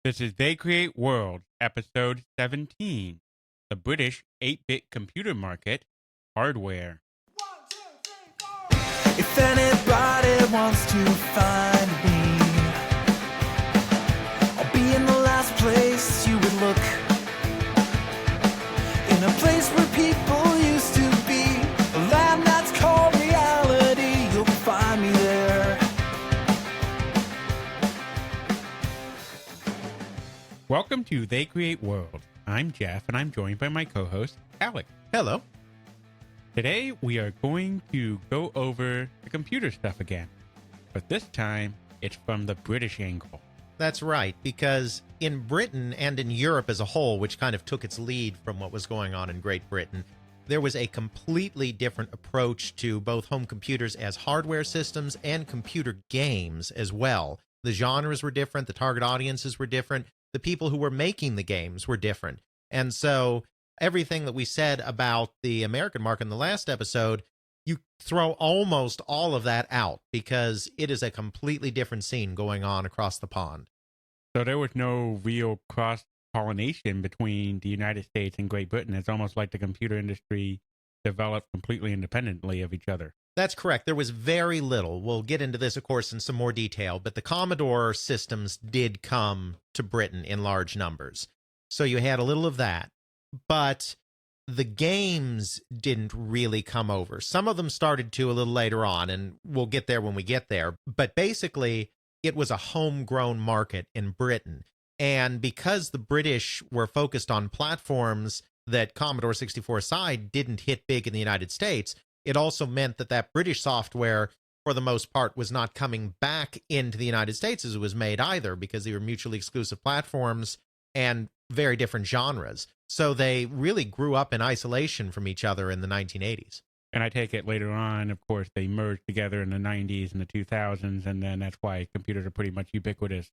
This is They Create World, episode 17, the British 8-bit computer market, hardware. If anybody wants to find me, I'll be in the last place you would look. In a place where people used to be, a land that's called reality, you'll find me there. Welcome to They Create World. I'm Jeff, and I'm joined by my co-host, Alex. Hello. Today, we are going to go over the computer stuff again, but this time, it's from the British angle. That's right, because in Britain and in Europe as a whole, which kind of took its lead from what was going on in Great Britain, there was a completely different approach to both home computers as hardware systems and computer games as well. The genres were different, the target audiences were different, the people who were making the games were different. And so everything that we said about the American market in the last episode, you throw almost all of that out because it is a completely different scene going on across the pond. So there was no real cross-pollination between the United States and Great Britain. It's almost like the computer industry developed completely independently of each other. That's correct. There was very little. We'll get into this, of course, in some more detail, but the Commodore systems did come to Britain in large numbers. So you had a little of that, but the games didn't really come over. Some of them started to a little later on, and we'll get there when we get there. But basically, it was a homegrown market in Britain. And because the British were focused on platforms that Commodore 64 side didn't hit big in the United States, it also meant that that British software, for the most part, was not coming back into the United States as it was made either, because they were mutually exclusive platforms and very different genres. So they really grew up in isolation from each other in the 1980s. And I take it later on, of course, they merged together in the 90s and the 2000s, and then that's why computers are pretty much ubiquitous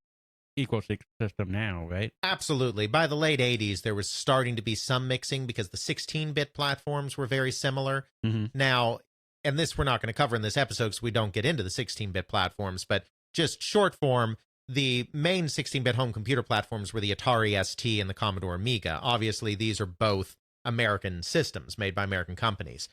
ecosystem now, right? Absolutely. By the late 80s, there was starting to be some mixing because the 16-bit platforms were very similar. Mm-hmm. Now, and this we're not going to cover in this episode because we don't get into the 16-bit platforms, but just short form, the main 16-bit home computer platforms were the Atari ST and the Commodore Amiga. Obviously, these are both American systems made by American companies,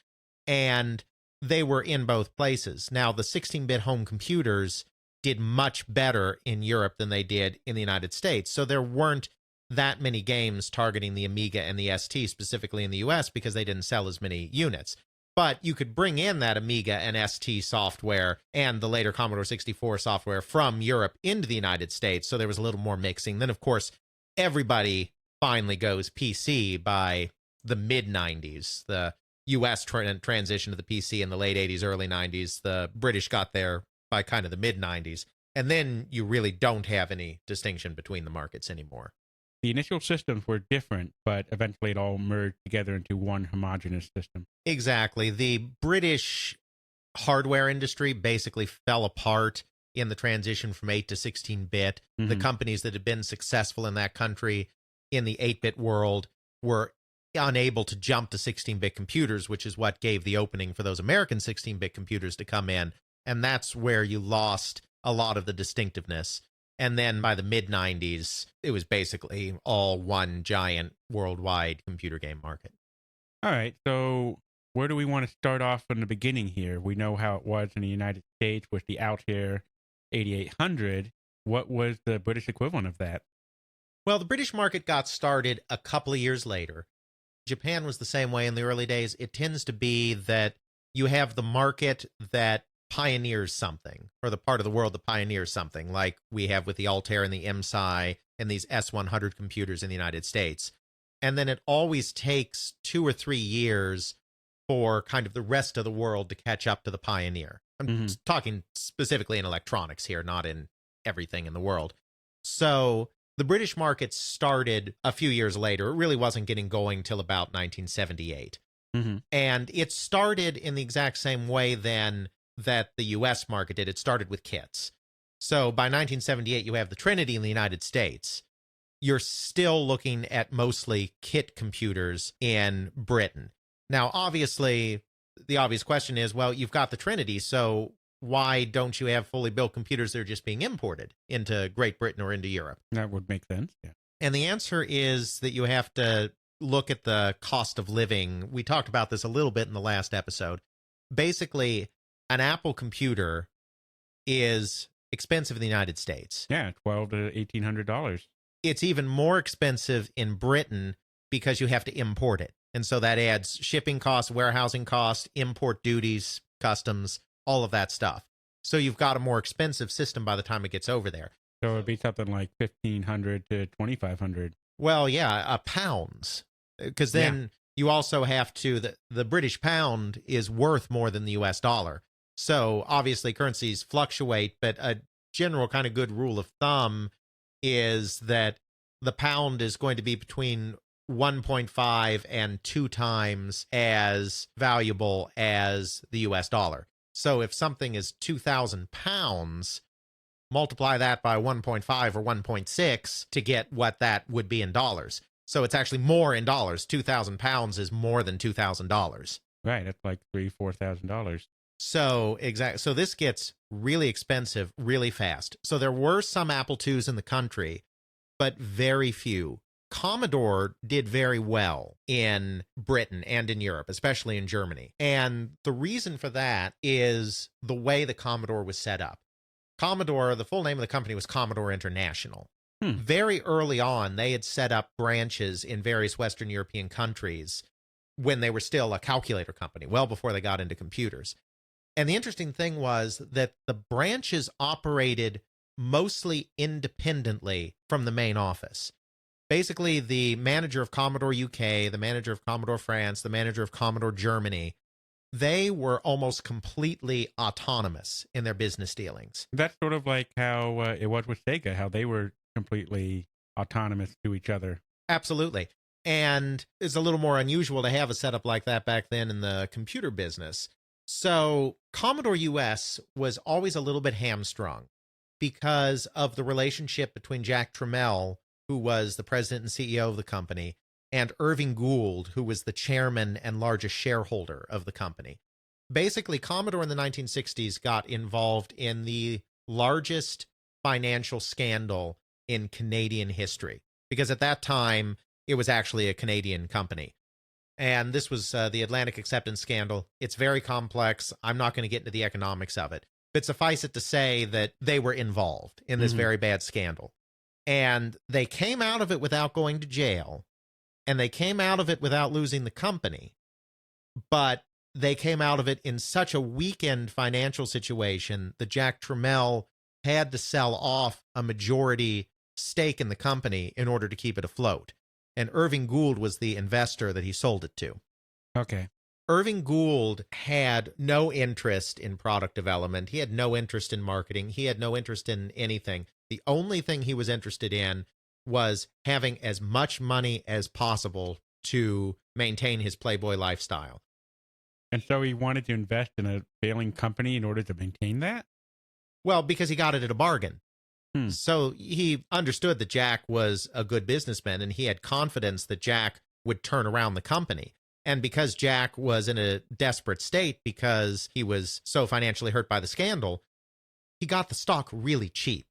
and they were in both places. Now, the 16-bit home computers did much better in Europe than they did in the United States. So there weren't that many games targeting the Amiga and the ST specifically in the US because they didn't sell as many units. But you could bring in that Amiga and ST software and the later Commodore 64 software from Europe into the United States. So there was a little more mixing. Then, of course, everybody finally goes PC by the mid-90s. The US transition to the PC in the late 80s, early 90s. The British got there by kind of the mid-90s. And then you really don't have any distinction between the markets anymore. The initial systems were different, but eventually it all merged together into one homogeneous system. Exactly. The British hardware industry basically fell apart in the transition from 8 to 16-bit. Mm-hmm. The companies that had been successful in that country in the 8-bit world were unable to jump to 16-bit computers, which is what gave the opening for those American 16-bit computers to come in. And that's where you lost a lot of the distinctiveness. And then by the mid-90s, it was basically all one giant worldwide computer game market. All right, so where do we want to start off from the beginning here? We know how it was in the United States with the Altair 8800. What was the British equivalent of that? Well, the British market got started a couple of years later. Japan was the same way in the early days. It tends to be that you have the market that pioneers something, or the part of the world that pioneers something, like we have with the Altair and the MSI and these S100 computers in the United States. And then it always takes 2 or 3 years for kind of the rest of the world to catch up to the pioneer. I'm talking specifically in electronics here, not in everything in the world. So the British market started a few years later. It really wasn't getting going till about 1978. Mm-hmm. And it started in the exact same way then that the U.S. market did. It started with kits. So by 1978, you have the Trinity in the United States. You're still looking at mostly kit computers in Britain. Now, obviously, the obvious question is, well, you've got the Trinity, so why don't you have fully built computers that are just being imported into Great Britain or into Europe? That would make sense. Yeah. And the answer is that you have to look at the cost of living. We talked about this a little bit in the last episode. Basically, an Apple computer is expensive in the United States. Yeah, $1,200 to $1,800. It's even more expensive in Britain because you have to import it. And so that adds shipping costs, warehousing costs, import duties, customs, all of that stuff. So you've got a more expensive system by the time it gets over there. So it would be something like $1,500 to $2,500. Well, yeah, pounds. Because then you also have to, the British pound is worth more than the US dollar. So obviously currencies fluctuate, but a general kind of good rule of thumb is that the pound is going to be between 1.5 and 2 times as valuable as the US dollar. So if something is 2,000 pounds, multiply that by 1.5 or 1.6 to get what that would be in dollars. So it's actually more in dollars. 2,000 pounds is more than $2,000. Right. That's like $3,000-$4,000. So exactly. So this gets really expensive really fast. So there were some Apple IIs in the country, but very few. Commodore did very well in Britain and in Europe, especially in Germany. And the reason for that is the way the Commodore was set up. Commodore, the full name of the company was Commodore International. Very early on, they had set up branches in various Western European countries when they were still a calculator company, well before they got into computers. And the interesting thing was that the branches operated mostly independently from the main office. Basically, the manager of Commodore UK, the manager of Commodore France, the manager of Commodore Germany, they were almost completely autonomous in their business dealings. That's sort of like how it was with Sega, how they were completely autonomous to each other. Absolutely. And it's a little more unusual to have a setup like that back then in the computer business. So Commodore US was always a little bit hamstrung because of the relationship between Jack Tramiel, who was the president and CEO of the company, and Irving Gould, who was the chairman and largest shareholder of the company. Basically, Commodore in the 1960s got involved in the largest financial scandal in Canadian history, because at that time, it was actually a Canadian company. And this was the Atlantic Acceptance Scandal. It's very complex. I'm not going to get into the economics of it, but suffice it to say that they were involved in this very bad scandal. And they came out of it without going to jail, and they came out of it without losing the company. But they came out of it in such a weakened financial situation that Jack Tramiel had to sell off a majority stake in the company in order to keep it afloat. And Irving Gould was the investor that he sold it to. Okay. Irving Gould had no interest in product development. He had no interest in marketing. He had no interest in anything. The only thing he was interested in was having as much money as possible to maintain his Playboy lifestyle. And so he wanted to invest in a failing company in order to maintain that? Well, because he got it at a bargain. So he understood that Jack was a good businessman, and he had confidence that Jack would turn around the company. And because Jack was in a desperate state because he was so financially hurt by the scandal, he got the stock really cheap.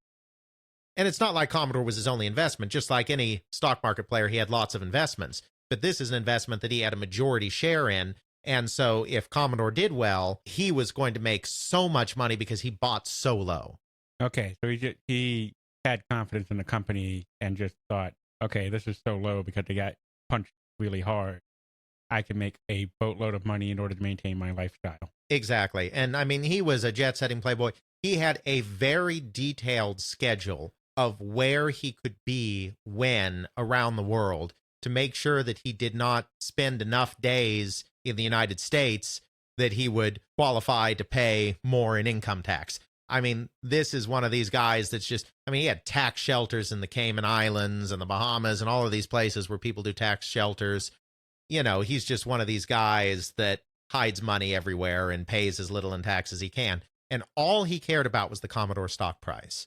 And it's not like Commodore was his only investment. Just like any stock market player, he had lots of investments. But this is an investment that he had a majority share in. And so if Commodore did well, he was going to make so much money because he bought so low. Okay, so he had confidence in the company and just thought, okay, this is so low because they got punched really hard. I can make a boatload of money in order to maintain my lifestyle. Exactly. And I mean, he was a jet-setting playboy. He had a very detailed schedule of where he could be when around the world to make sure that he did not spend enough days in the United States that he would qualify to pay more in income tax. I mean, this is one of these guys that's just, I mean, he had tax shelters in the Cayman Islands and the Bahamas and all of these places where people do tax shelters. You know, he's just one of these guys that hides money everywhere and pays as little in tax as he can. And all he cared about was the Commodore stock price.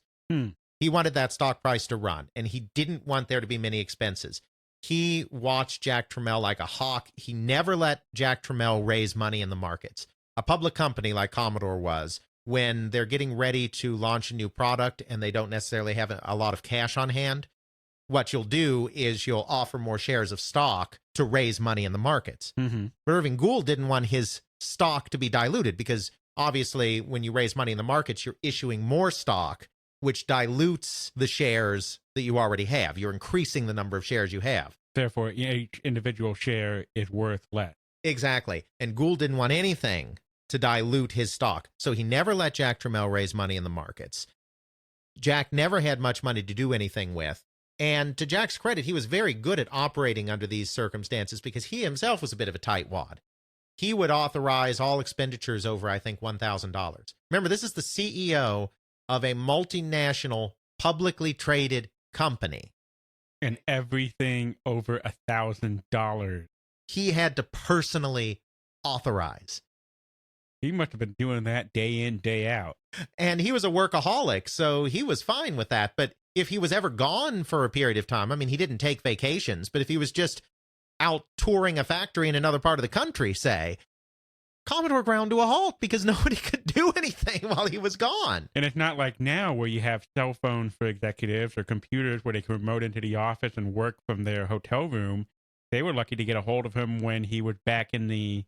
He wanted that stock price to run, and he didn't want there to be many expenses. He watched Jack Tramiel like a hawk. He never let Jack Tramiel raise money in the markets. A public company like Commodore was when they're getting ready to launch a new product and they don't necessarily have a lot of cash on hand, what you'll do is you'll offer more shares of stock to raise money in the markets. Mm-hmm. But Irving Gould didn't want his stock to be diluted because obviously when you raise money in the markets, you're issuing more stock, which dilutes the shares that you already have. You're increasing the number of shares you have. Therefore, each individual share is worth less. Exactly. And Gould didn't want anything to dilute his stock. So he never let Jack Tramiel raise money in the markets. Jack never had much money to do anything with. And to Jack's credit, he was very good at operating under these circumstances because he himself was a bit of a tightwad. He would authorize all expenditures over, I think, $1,000. Remember, this is the CEO of a multinational, publicly traded company. And everything over $1,000. He had to personally authorize. He must have been doing that day in, day out. And he was a workaholic, so he was fine with that. But if he was ever gone for a period of time, I mean, he didn't take vacations, but if he was just out touring a factory in another part of the country, say, Commodore ground to a halt because nobody could do anything while he was gone. And it's not like now where you have cell phones for executives or computers where they can remote into the office and work from their hotel room. They were lucky to get a hold of him when he was back in the...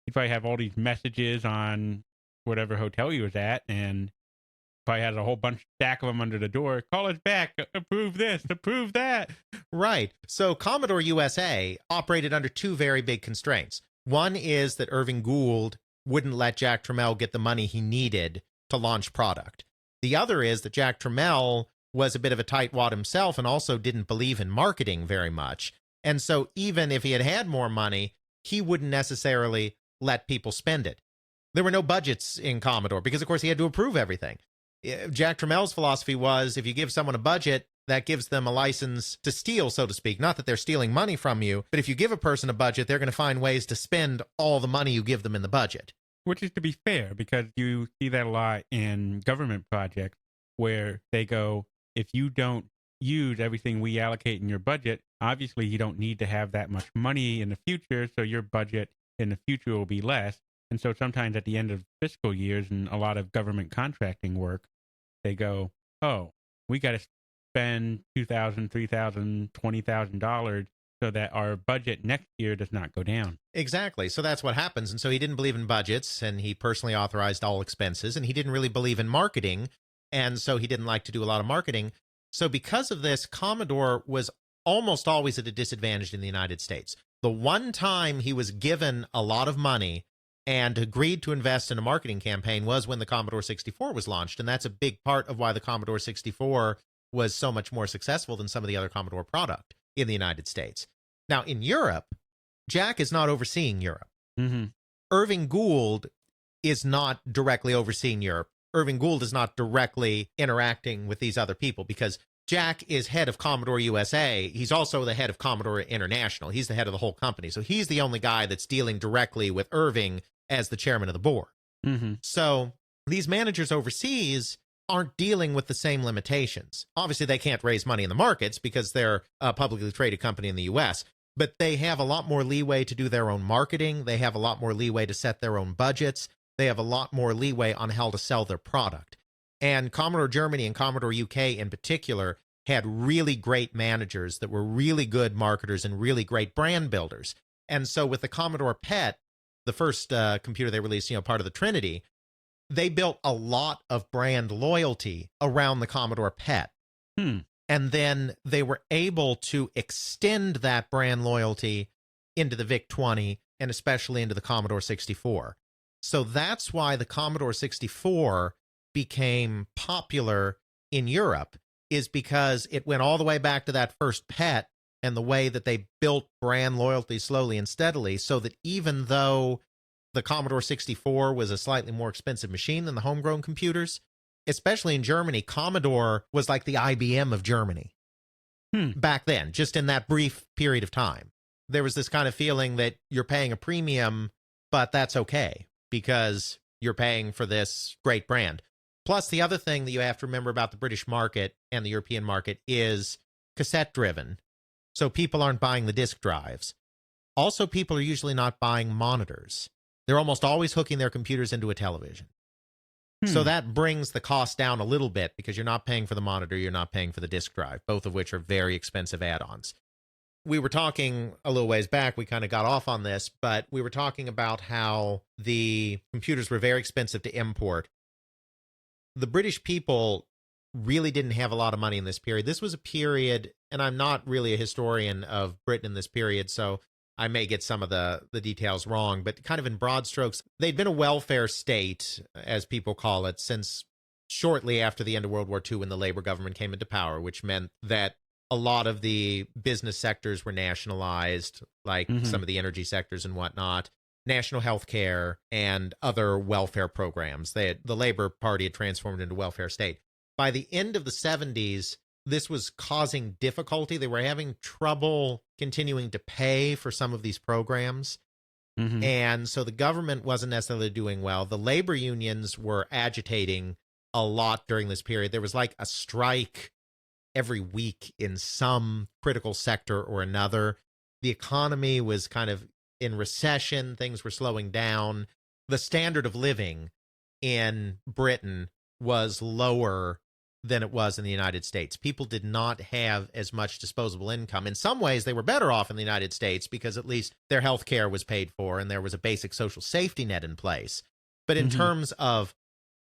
He'd probably have all these messages on whatever hotel he was at, and probably had a whole stack of them under the door. Call us back, approve this, approve that. Right. So Commodore USA operated under two very big constraints. One is that Irving Gould wouldn't let Jack Tramiel get the money he needed to launch product. The other is that Jack Tramiel was a bit of a tightwad himself and also didn't believe in marketing very much. And so even if he had had more money, he wouldn't necessarily let people spend it. There were no budgets in Commodore because, of course, he had to approve everything. Jack Tramiel's philosophy was if you give someone a budget, that gives them a license to steal, so to speak. Not that they're stealing money from you, but if you give a person a budget, they're going to find ways to spend all the money you give them in the budget. Which is to be fair, because you see that a lot in government projects where they go, if you don't use everything we allocate in your budget, obviously you don't need to have that much money in the future, so your budget in the future will be less. And so sometimes at the end of fiscal years and a lot of government contracting work, they go, oh, we got to spend $2,000, $3,000, $20,000 so that our budget next year does not go down. Exactly. So that's what happens. And so he didn't believe in budgets, and he personally authorized all expenses, and he didn't really believe in marketing, and so he didn't like to do a lot of marketing. So because of this, Commodore was almost always at a disadvantage in the United States. The one time he was given a lot of money and agreed to invest in a marketing campaign was when the Commodore 64 was launched. And that's a big part of why the Commodore 64 was so much more successful than some of the other Commodore product in the United States. Now, in Europe, Jack is not overseeing Europe. Mm-hmm. Irving Gould is not directly overseeing Europe. Irving Gould is not directly interacting with these other people because Jack is head of Commodore USA. He's also the head of Commodore International. He's the head of the whole company. So he's the only guy that's dealing directly with Irving as the chairman of the board. Mm-hmm. So these managers overseas aren't dealing with the same limitations. Obviously, they can't raise money in the markets because they're a publicly traded company in the U.S., but they have a lot more leeway to do their own marketing. They have a lot more leeway to set their own budgets. They have a lot more leeway on how to sell their product. And Commodore Germany and Commodore UK in particular had really great managers that were really good marketers and really great brand builders. And so with the Commodore PET, the first computer they released, part of the Trinity, they built a lot of brand loyalty around the Commodore PET. And then they were able to extend that brand loyalty into the VIC-20 and especially into the Commodore 64. So that's why the Commodore 64 became popular in Europe, is because it went all the way back to that first PET and the way that they built brand loyalty slowly and steadily, so that even though the Commodore 64 was a slightly more expensive machine than the homegrown computers, especially in Germany, Commodore was like the IBM of Germany back then, just in that brief period of time. There was this kind of feeling that you're paying a premium, but that's okay because you're paying for this great brand. Plus, the other thing that you have to remember about the British market and the European market is cassette-driven. So people aren't buying the disk drives. Also, people are usually not buying monitors. They're almost always hooking their computers into a television. So that brings the cost down a little bit because you're not paying for the monitor, you're not paying for the disk drive, both of which are very expensive add-ons. We were talking a little ways back, we kind of got off on this, but we were talking about how the computers were very expensive to import. The British people really didn't have a lot of money in this period. This was a period, and I'm not really a historian of Britain in this period, so I may get some of the details wrong, but kind of in broad strokes, they'd been a welfare state, as people call it, since shortly after the end of World War II when the Labour government came into power, which meant that a lot of the business sectors were nationalized, like some of the energy sectors and whatnot, national health care, and other welfare programs. The Labour Party had transformed into a welfare state. By the end of the 70s, this was causing difficulty. They were having trouble continuing to pay for some of these programs. And so the government wasn't necessarily doing well. The labor unions were agitating a lot during this period. There was like a strike every week in some critical sector or another. The economy was kind of in recession. Things were slowing down. The standard of living in Britain was lower than it was in the United States. People did not have as much disposable income. In some ways, they were better off in the United States because at least their health care was paid for and there was a basic social safety net in place. But in terms of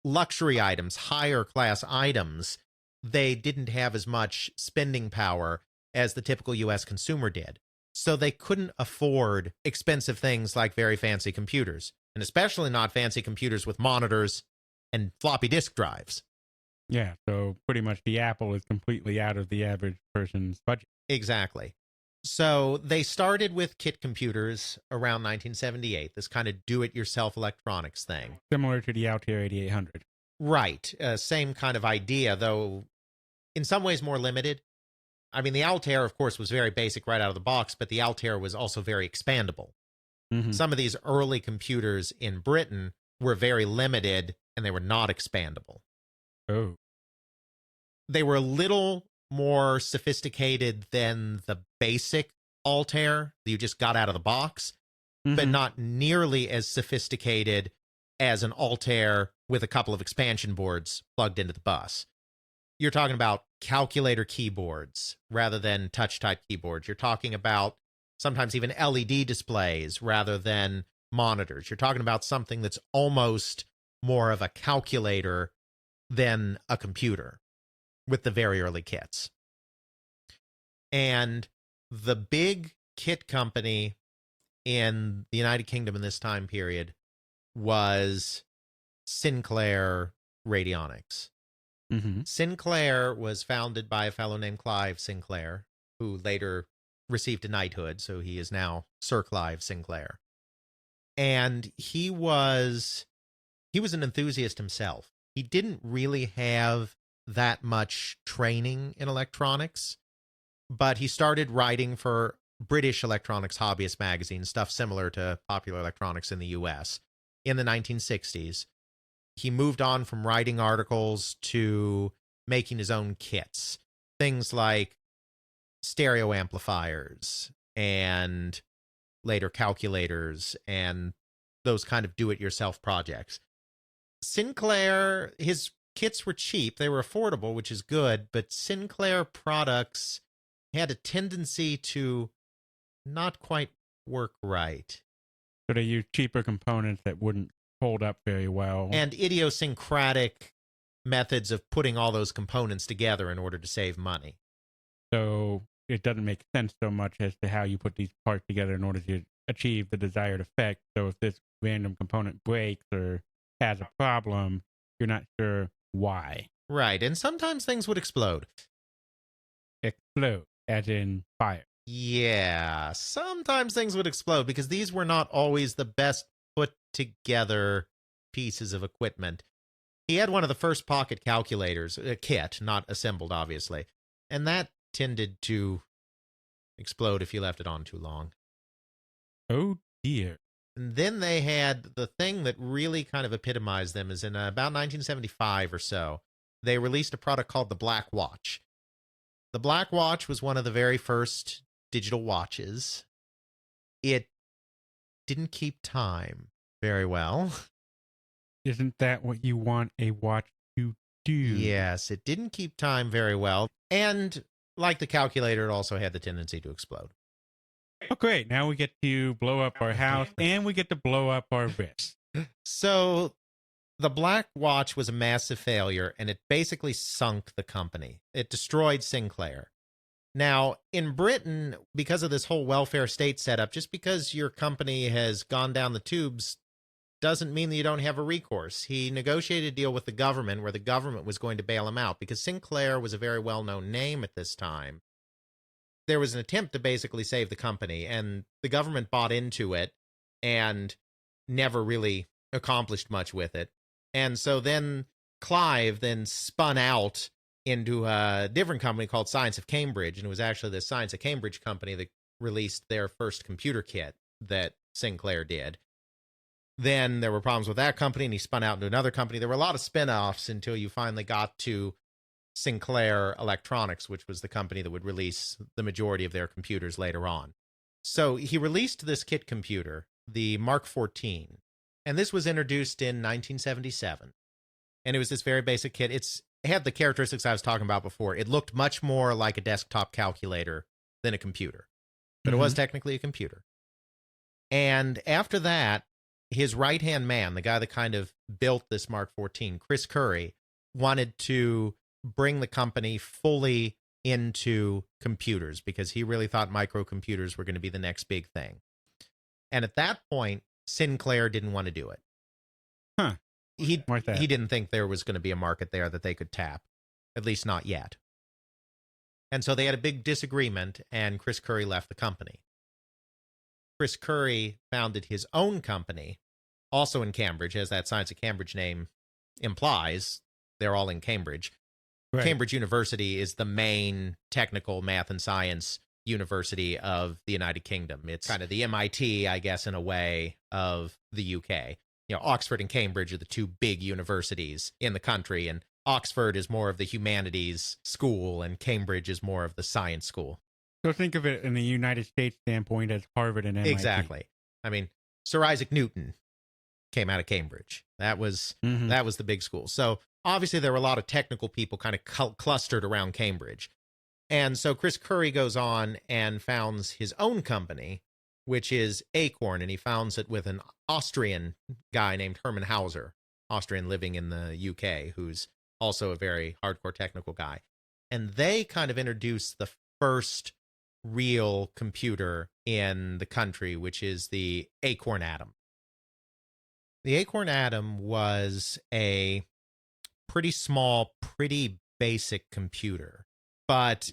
luxury items, higher class items, they didn't have as much spending power as the typical U.S. consumer did. So they couldn't afford expensive things like very fancy computers, and especially not fancy computers with monitors and floppy disk drives. Yeah, so pretty much the Apple is completely out of the average person's budget. Exactly. So they started with kit computers around 1978, this kind of do-it-yourself electronics thing. Similar to the Altair 8800. Right. Same kind of idea, though in some ways more limited. I mean, the Altair, of course, was very basic right out of the box, but the Altair was also very expandable. Some of these early computers in Britain were very limited, and they were not expandable. Oh. They were a little more sophisticated than the basic Altair that you just got out of the box, but not nearly as sophisticated as an Altair with a couple of expansion boards plugged into the bus. You're talking about calculator keyboards rather than touch-type keyboards. You're talking about sometimes even LED displays rather than monitors. You're talking about something that's almost more of a calculator than a computer with the very early kits. And the big kit company in the United Kingdom in this time period was Sinclair Radionics. Sinclair was founded by a fellow named Clive Sinclair, who later received a knighthood, so he is now Sir Clive Sinclair. And he was an enthusiast himself. He didn't really have that much training in electronics, but he started writing for British electronics hobbyist magazines, stuff similar to Popular Electronics in the US, in the 1960s. He moved on from writing articles to making his own kits, things like stereo amplifiers and later calculators and those kind of do-it-yourself projects. Sinclair, his kits were cheap. They were affordable, which is good, but Sinclair products had a tendency to not quite work right. So they used cheaper components that wouldn't hold up very well. And idiosyncratic methods of putting all those components together in order to save money. So it doesn't make sense so much as to how you put these parts together in order to achieve the desired effect. So if this random component breaks or has a problem, you're not sure why. Right, and sometimes things would explode. Explode, as in fire. Yeah, sometimes things would explode because these were not always the best put together pieces of equipment. He had one of the first pocket calculators, a kit, not assembled, obviously, and that tended to explode if you left it on too long. Oh, dear. And then they had the thing that really kind of epitomized them is in about 1975 or so, they released a product called the Black Watch. The Black Watch was one of the very first digital watches. It didn't keep time very well. Isn't that what you want a watch to do? Yes, it didn't keep time very well. And like the calculator, it also had the tendency to explode. Oh, great. Now we get to blow up our house and we get to blow up our wrist. So the Black Watch was a massive failure, and it basically sunk the company. It destroyed Sinclair. Now, in Britain, because of this whole welfare state setup, just because your company has gone down the tubes doesn't mean that you don't have a recourse. He negotiated a deal with the government where the government was going to bail him out because Sinclair was a very well-known name at this time. There was an attempt to basically save the company, and the government bought into it and never really accomplished much with it. And so then Clive then spun out into a different company called Science of Cambridge, and it was actually the Science of Cambridge company that released their first computer kit that Sinclair did. Then there were problems with that company, and he spun out into another company. There were a lot of spin-offs until you finally got to Sinclair Electronics, which was the company that would release the majority of their computers later on. So he released this kit computer, the Mark 14, and this was introduced in 1977. And it was this very basic kit. It had the characteristics I was talking about before. It looked much more like a desktop calculator than a computer, but it was technically a computer. And after that, his right-hand man, the guy that kind of built this Mark 14, Chris Curry, wanted to bring the company fully into computers because he really thought microcomputers were going to be the next big thing. And at that point, Sinclair didn't want to do it. Huh. He didn't think there was going to be a market there that they could tap, at least not yet. And so they had a big disagreement, and Chris Curry left the company. Chris Curry founded his own company, also in Cambridge, as that Science of Cambridge name implies. They're all in Cambridge. Right. Cambridge University is the main technical math and science university of the United Kingdom. It's kind of the MIT, I guess, in a way, of the UK. You know, Oxford and Cambridge are the two big universities in the country, and Oxford is more of the humanities school, and Cambridge is more of the science school. So think of it in the United States standpoint as Harvard and MIT. Exactly. I mean, Sir Isaac Newton came out of Cambridge. That was the big school. So obviously there were a lot of technical people kind of clustered around Cambridge. And so Chris Curry goes on and founds his own company, which is Acorn, and he founds it with an Austrian guy named Hermann Hauser, Austrian living in the UK, who's also a very hardcore technical guy. And they kind of introduced the first real computer in the country, which is the Acorn Atom. The Acorn Atom was a pretty small, pretty basic computer, but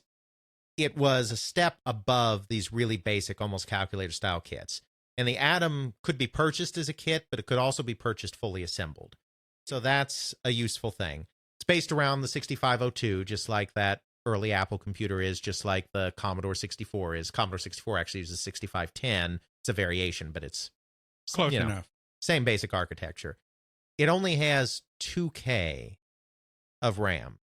it was a step above these really basic, almost calculator-style kits. And the Atom could be purchased as a kit, but it could also be purchased fully assembled. So that's a useful thing. It's based around the 6502, just like that early Apple computer is, just like the Commodore 64 is. Commodore 64 actually uses 6510. It's a variation, but it's close enough. Same basic architecture. It only has 2K of RAM.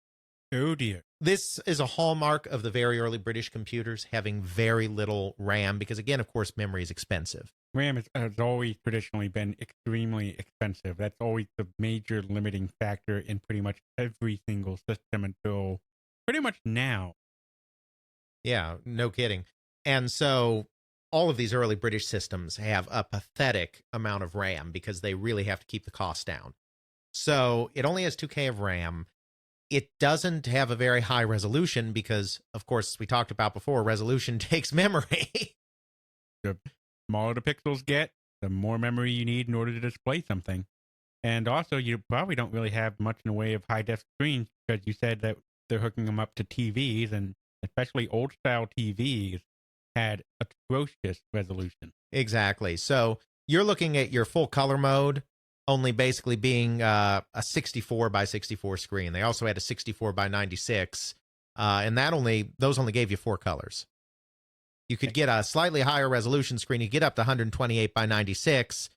Oh, dear. This is a hallmark of the very early British computers, having very little RAM, because, again, of course, memory is expensive. RAM has always traditionally been extremely expensive. That's always the major limiting factor in pretty much every single system until pretty much now. Yeah, no kidding. And so all of these early British systems have a pathetic amount of RAM because they really have to keep the cost down. So it only has 2K of RAM. It doesn't have a very high resolution because, of course, as we talked about before, resolution takes memory. The smaller the pixels get, the more memory you need in order to display something. And also, you probably don't really have much in the way of high-def screens because you said that they're hooking them up to TVs, and especially old-style TVs had atrocious resolution. Exactly. So you're looking at your full color mode only basically being a 64 by 64 screen. They also had a 64 by 96, and those only gave you 4 colors. You could get a slightly higher resolution screen. You get up to 128 by 96,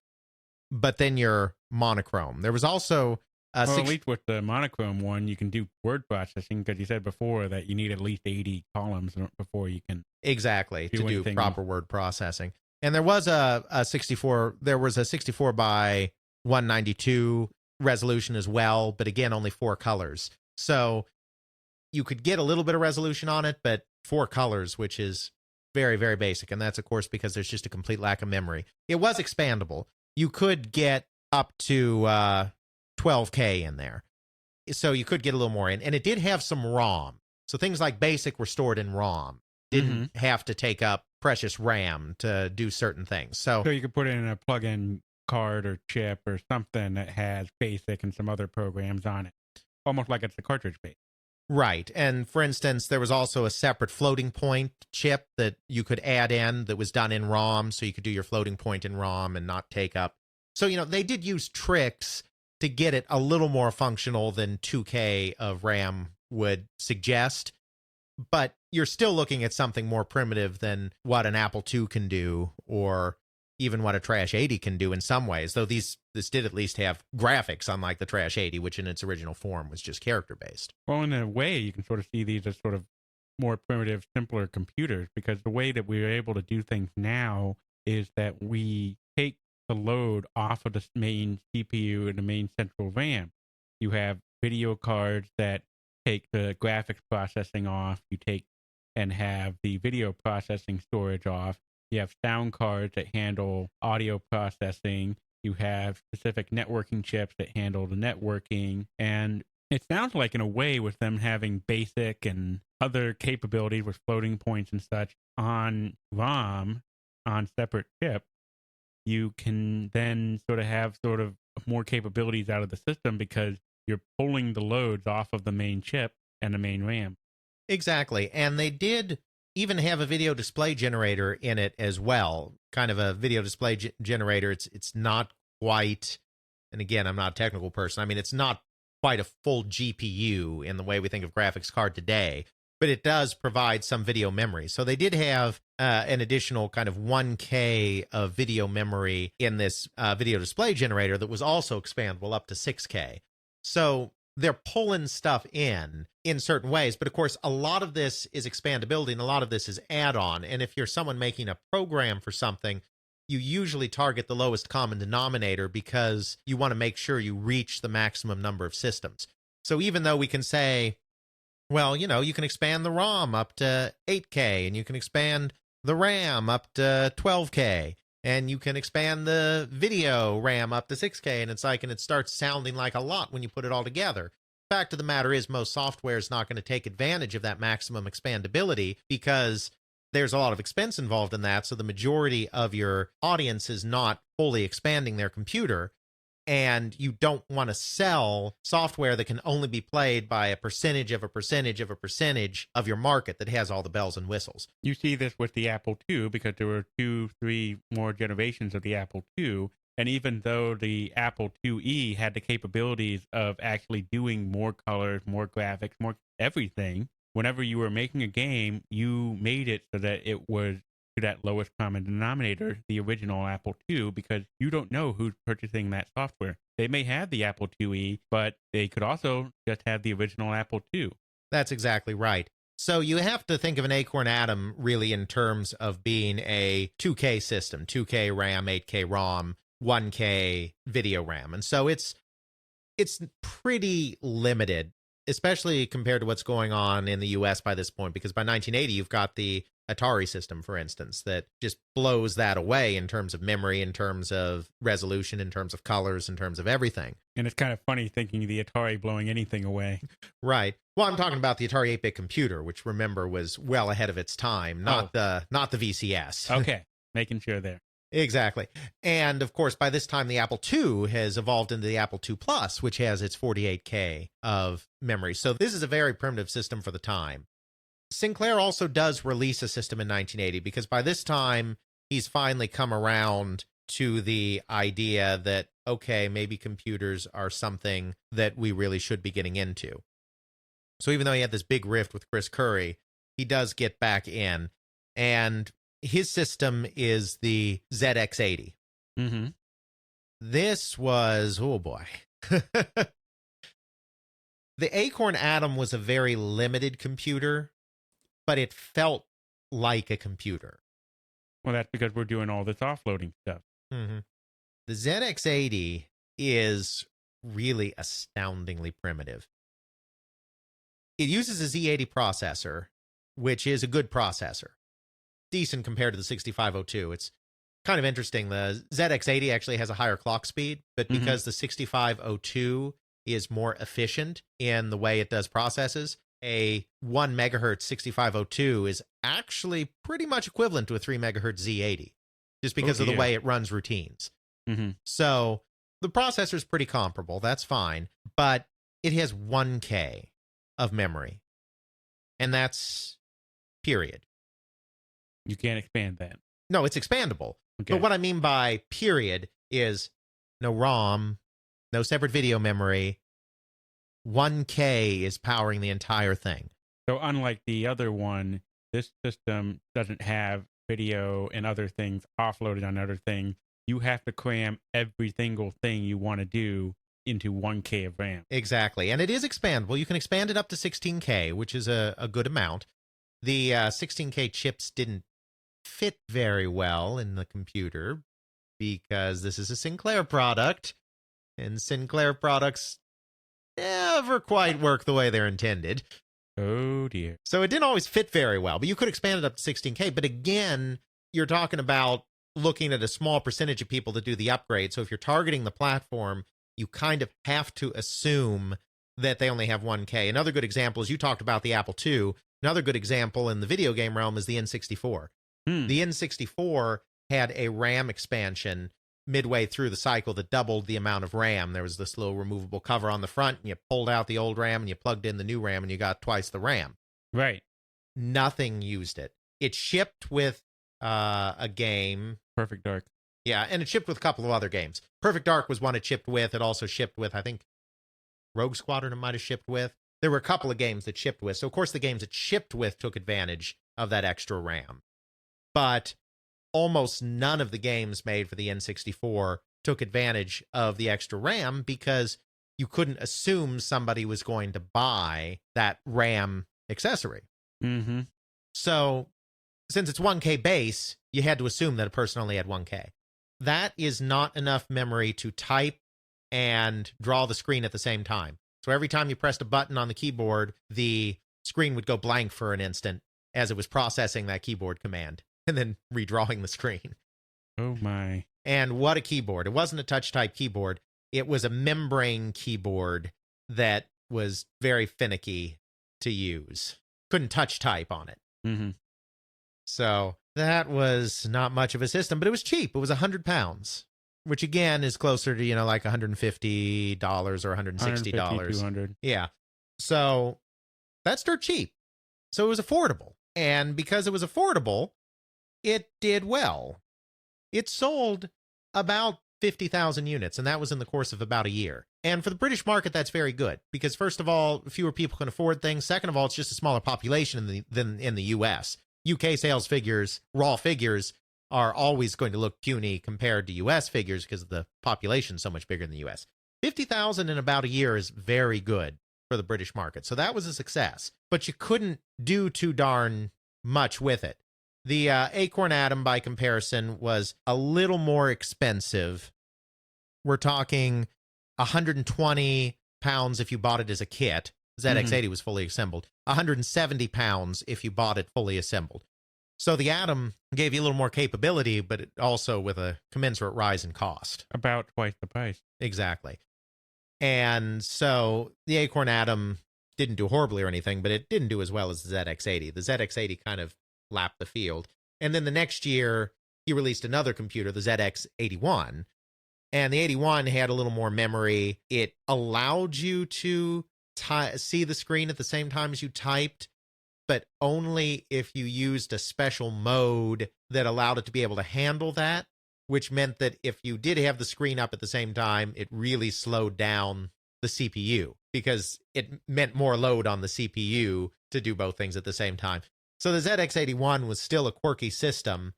but then you're monochrome. There was also at least with the monochrome one, you can do word processing because you said before that you need at least 80 columns before you can do proper word processing. And there was a 64. There was a 64 by 192 resolution as well, but again, only 4 colors. So you could get a little bit of resolution on it, but 4 colors, which is very, very basic. And that's, of course, because there's just a complete lack of memory. It was expandable. You could get up to 12K in there. So you could get a little more in. And it did have some ROM. So things like BASIC were stored in ROM. Didn't have to take up precious RAM to do certain things. So you could put in a plug-in card or chip or something that has BASIC and some other programs on it. Almost like it's a cartridge base. Right. And for instance, there was also a separate floating point chip that you could add in that was done in ROM. So you could do your floating point in ROM and not take up. So, they did use tricks to get it a little more functional than 2K of RAM would suggest. But you're still looking at something more primitive than what an Apple II can do, or even what a Trash 80 can do in some ways, though this did at least have graphics, unlike the Trash 80, which in its original form was just character-based. Well, in a way, you can sort of see these as sort of more primitive, simpler computers, because the way that we're able to do things now is that we take the load off of the main CPU and the main central RAM. You have video cards that take the graphics processing off. You take and have the video processing storage off. You have sound cards that handle audio processing. You have specific networking chips that handle the networking. And it sounds like, in a way, with them having BASIC and other capabilities with floating points and such on ROM, on separate chips, you can then have more capabilities out of the system because you're pulling the loads off of the main chip and the main RAM. Exactly. And they did even have a video display generator in it as well. Kind of a video display generator. It's not quite, and again, I'm not a technical person. I mean, it's not quite a full GPU in the way we think of graphics card today, but it does provide some video memory. So they did have an additional kind of 1K of video memory in this video display generator that was also expandable up to 6K. So they're pulling stuff in certain ways. But of course, a lot of this is expandability and a lot of this is add-on. And if you're someone making a program for something, you usually target the lowest common denominator because you want to make sure you reach the maximum number of systems. So even though we can say, well, you can expand the ROM up to 8K and you can expand the RAM up to 12K. And you can expand the video RAM up to 6K, and it starts sounding like a lot when you put it all together. Fact of the matter is, most software is not going to take advantage of that maximum expandability because there's a lot of expense involved in that. So the majority of your audience is not fully expanding their computer. And you don't want to sell software that can only be played by a percentage of a percentage of a percentage of your market that has all the bells and whistles. You see this with the Apple II because there were 2-3 more generations of the Apple II. And even though the Apple IIe had the capabilities of actually doing more colors, more graphics, more everything, whenever you were making a game, you made it so that it was to that lowest common denominator, the original Apple II, because you don't know who's purchasing that software. They may have the Apple IIe, but they could also just have the original Apple II. That's exactly right. So you have to think of an Acorn Atom really in terms of being a 2K system, 2K RAM, 8K ROM, 1K video RAM. And so it's pretty limited, especially compared to what's going on in the US by this point, because by 1980, you've got the Atari system, for instance, that just blows that away in terms of memory, in terms of resolution, in terms of colors, in terms of everything. And it's kind of funny thinking the Atari blowing anything away. Right. Well, I'm talking about the Atari 8-bit computer, which, remember, was well ahead of its time, not the VCS. Okay, making sure there. Exactly. And of course, by this time, the Apple II has evolved into the Apple II Plus, which has its 48K of memory. So this is a very primitive system for the time. Sinclair also does release a system in 1980 because by this time, he's finally come around to the idea that, okay, maybe computers are something that we really should be getting into. So even though he had this big rift with Chris Curry, he does get back in. And his system is the ZX80. Mm-hmm. This was, oh boy. The Acorn Atom was a very limited computer, but it felt like a computer. Well, that's because we're doing all this offloading stuff. Mm-hmm. The ZX80 is really astoundingly primitive. It uses a Z80 processor, which is a good processor. Decent compared to the 6502. It's kind of interesting. The ZX80 actually has a higher clock speed, but because the 6502 is more efficient in the way it does processes, a 1 megahertz 6502 is actually pretty much equivalent to a 3 megahertz Z80, just because of the way it runs routines. So the processor is pretty comparable. That's fine, but it has 1K of memory, and that's period. You can't expand that. No, it's expandable. Okay. But what I mean by period is no ROM, no separate video memory. 1K is powering the entire thing. So unlike the other one, this system doesn't have video and other things offloaded on other things. You have to cram every single thing you want to do into 1K of RAM. Exactly. And it is expandable. You can expand it up to 16K, which is a good amount. The 16K chips didn't fit very well in the computer because this is a Sinclair product, and Sinclair products never quite work the way they're intended. Oh, dear. So it didn't always fit very well, but you could expand it up to 16K. But again, you're talking about looking at a small percentage of people that do the upgrade. So if you're targeting the platform, you kind of have to assume that they only have 1K. Another good example is you talked about the Apple II. Another good example in the video game realm is the N64. The N64 had a RAM expansion midway through the cycle that doubled the amount of RAM. There was this little removable cover on the front, and you pulled out the old RAM and you plugged in the new RAM, and you got twice the RAM. Right. Nothing used it. It shipped with a game. Perfect Dark. Yeah, and it shipped with a couple of other games. Perfect Dark was one it shipped with. It also shipped with, I think, Rogue Squadron it might have shipped with. There were a couple of games that shipped with. So, of course, the games it shipped with took advantage of that extra RAM. But almost none of the games made for the N64 took advantage of the extra RAM because you couldn't assume somebody was going to buy that RAM accessory. So, since it's 1K base, you had to assume that a person only had 1K. That is not enough memory to type and draw the screen at the same time. So every time you pressed a button on the keyboard, the screen would go blank for an instant as it was processing that keyboard command and then redrawing the screen. Oh, my. And what a keyboard. It wasn't a touch-type keyboard. It was a membrane keyboard that was very finicky to use. Couldn't touch type on it. So that was not much of a system, but it was cheap. It was £100, which again is closer to, like $150 or $160. $200. Yeah. So that's dirt cheap. So it was affordable. And because it was affordable, it did well. It sold about 50,000 units, and that was in the course of about a year. And for the British market, that's very good because, first of all, fewer people can afford things. Second of all, it's just a smaller population than in the U.S. UK sales figures, raw figures, are always going to look puny compared to U.S. figures because the population is so much bigger in the U.S. 50,000 in about a year is very good for the British market. So that was a success, but you couldn't do too darn much with it. The Acorn Atom, by comparison, was a little more expensive. We're talking 120 pounds if you bought it as a kit. ZX80 was fully assembled. 170 pounds if you bought it fully assembled. So the Atom gave you a little more capability, but it also with a commensurate rise in cost. About twice the price. Exactly. And so the Acorn Atom didn't do horribly or anything, but it didn't do as well as the ZX80. The ZX80 kind of lapped the field. And then the next year, he released another computer, the ZX81. And the 81 had a little more memory. It allowed you to see the screen at the same time as you typed, but only if you used a special mode that allowed it to be able to handle that, which meant that if you did have the screen up at the same time, it really slowed down the CPU because it meant more load on the CPU to do both things at the same time. So the ZX81 was still a quirky system,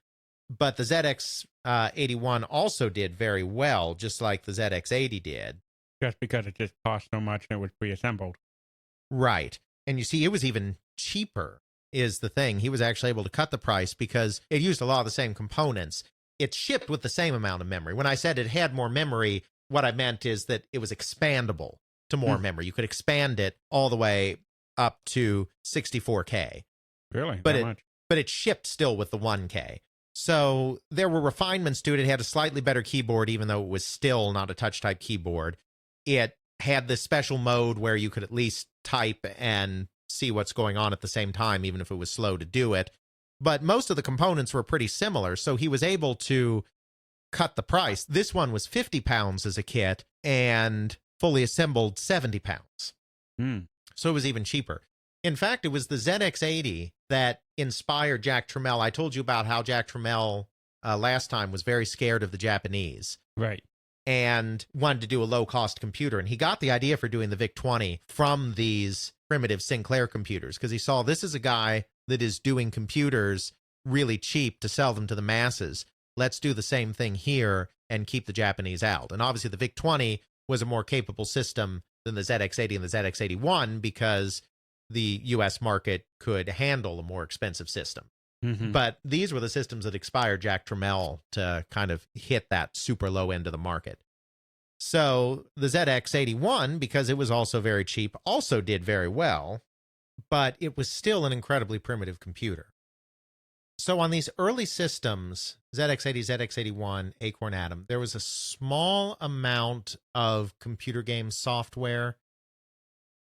but the ZX81 also did very well, just like the ZX80 did. Just because it just cost so much and it was pre-assembled. Right. And you see, it was even cheaper is the thing. He was actually able to cut the price because it used a lot of the same components. It shipped with the same amount of memory. When I said it had more memory, what I meant is that it was expandable to more memory. You could expand it all the way up to 64K. Really? But That much? but it shipped still with the 1K. So there were refinements to it. It had a slightly better keyboard, even though it was still not a touch type keyboard. It had this special mode where you could at least type and see what's going on at the same time, even if it was slow to do it. But most of the components were pretty similar, so he was able to cut the price. This one was £50 as a kit and fully assembled £70. So it was even cheaper. In fact, it was the ZX80 that inspired Jack Tramiel. I told you about how Jack Tramiel last time was very scared of the Japanese. Right. And wanted to do a low-cost computer. And he got the idea for doing the VIC-20 from these primitive Sinclair computers, because he saw this is a guy that is doing computers really cheap to sell them to the masses. Let's do the same thing here and keep the Japanese out. And obviously the VIC-20 was a more capable system than the ZX80 and the ZX81 because the U.S. market could handle a more expensive system. But these were the systems that inspired Jack Tramiel to kind of hit that super low end of the market. So the ZX81, because it was also very cheap, also did very well, but it was still an incredibly primitive computer. So on these early systems, ZX80, ZX81, Acorn Atom, there was a small amount of computer game software,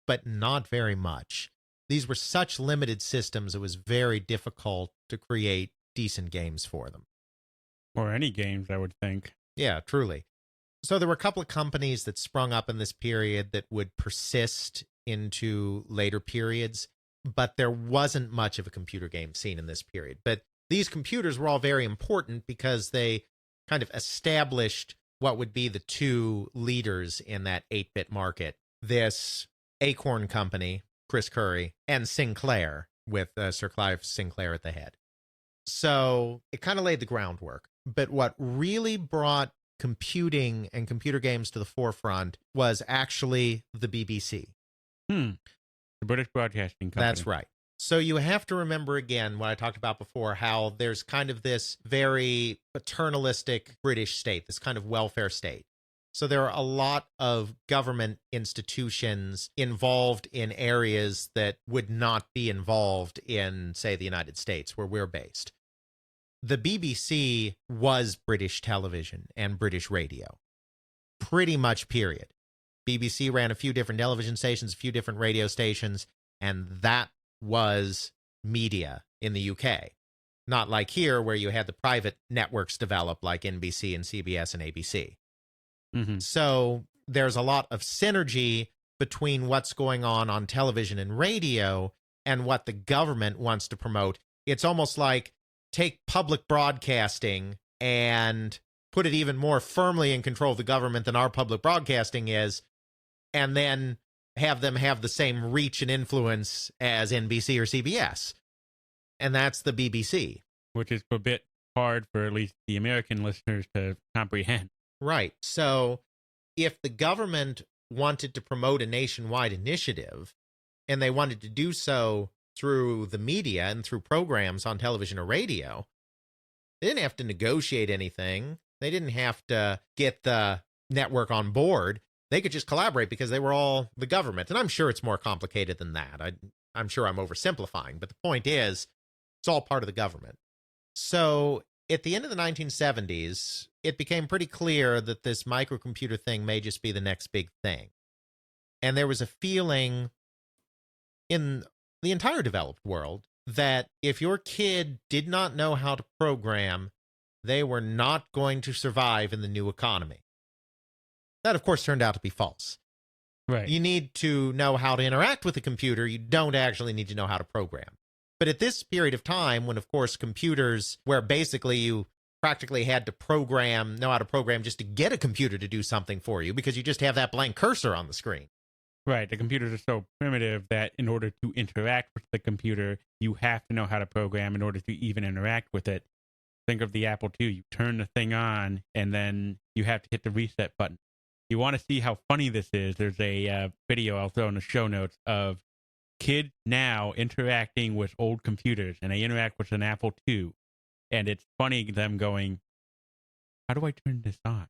but not very much. These were such limited systems, it was very difficult to create decent games for them. Or any games, I would think. Yeah, truly. So there were a couple of companies that sprung up in this period that would persist into later periods, but there wasn't much of a computer game scene in this period. But these computers were all very important because they kind of established what would be the two leaders in that 8-bit market. This Acorn company, Chris Curry, and Sinclair, with Sir Clive Sinclair at the head. So it kind of laid the groundwork. But what really brought computing and computer games to the forefront was actually the BBC. The British Broadcasting Company. That's right. So you have to remember again what I talked about before, how there's kind of this very paternalistic British state, this kind of welfare state. So there are a lot of government institutions involved in areas that would not be involved in, say, the United States, where we're based. The BBC was British television and British radio. Pretty much, period. BBC ran a few different television stations, a few different radio stations, and that was media in the UK. Not like here, where you had the private networks develop, like NBC and CBS and ABC. So there's a lot of synergy between what's going on television and radio and what the government wants to promote. It's almost like take public broadcasting and put it even more firmly in control of the government than our public broadcasting is, and then have them have the same reach and influence as NBC or CBS. And that's the BBC. Which is a bit hard for at least the American listeners to comprehend. Right. So if the government wanted to promote a nationwide initiative, and they wanted to do so through the media and through programs on television or radio, they didn't have to negotiate anything. They didn't have to get the network on board. They could just collaborate because they were all the government. And I'm sure it's more complicated than that. I'm sure I'm oversimplifying, but the point is, it's all part of the government. So at the end of the 1970s, it became pretty clear that this microcomputer thing may just be the next big thing. And there was a feeling in the entire developed world that if your kid did not know how to program, they were not going to survive in the new economy. That, of course, turned out to be false. Right. You need to know how to interact with the computer. You don't actually need to know how to program. But at this period of time, when, of course, computers, where basically you practically had to know how to program just to get a computer to do something for you, because you just have that blank cursor on the screen. Right. The computers are so primitive that in order to interact with the computer, you have to know how to program in order to even interact with it. Think of the Apple II. You turn the thing on, and then you have to hit the reset button. You want to see how funny this is? There's a video I'll throw in the show notes of kids now interacting with old computers, and they interact with an Apple II. And it's funny them going, how do I turn this on?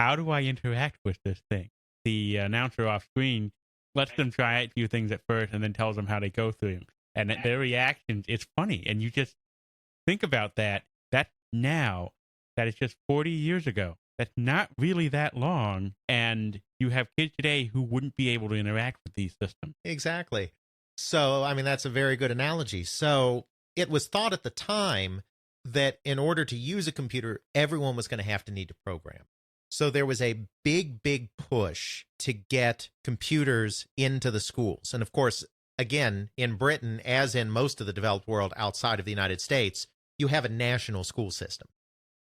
how do I interact with this thing? The announcer off screen lets them try a few things at first and then tells them how they go through. And their reactions, it's funny. And you just think about that. That's now. That is just 40 years ago. That's not really that long. And you have kids today who wouldn't be able to interact with these systems. Exactly. So, I mean, that's a very good analogy. So it was thought at the time that in order to use a computer, everyone was going to have to need to program. So there was a big push to get computers into the schools. And of course, again, in Britain, as in most of the developed world outside of the United States, you have a national school system.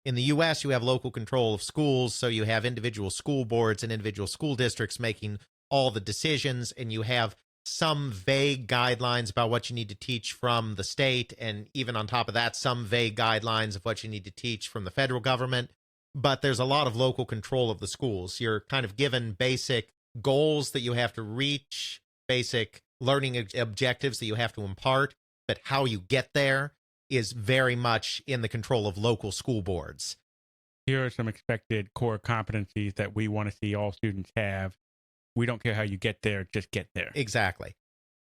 In the U.S., you have local control of schools, so you have individual school boards and individual school districts making all the decisions, and you have some vague guidelines about what you need to teach from the state, and even on top of that, some vague guidelines of what you need to teach from the federal government. But there's a lot of local control of the schools. You're kind of given basic goals that you have to reach, basic learning objectives that you have to impart, but how you get there is very much in the control of local school boards. Here are some expected core competencies that we want to see all students have. We don't care how you get there, just get there. Exactly.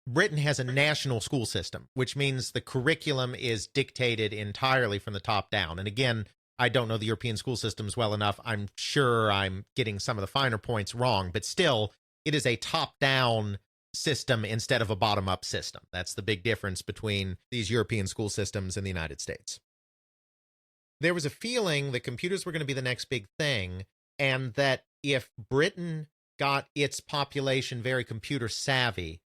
Britain has a national school system, which means the curriculum is dictated entirely from the top down. And again, I don't know the European school systems well enough. I'm sure I'm getting some of the finer points wrong, but still, it is a top-down system instead of a bottom-up system. That's the big difference between these European school systems and the United States. There was a feeling that computers were going to be the next big thing, and that if Britain got its population very computer savvy,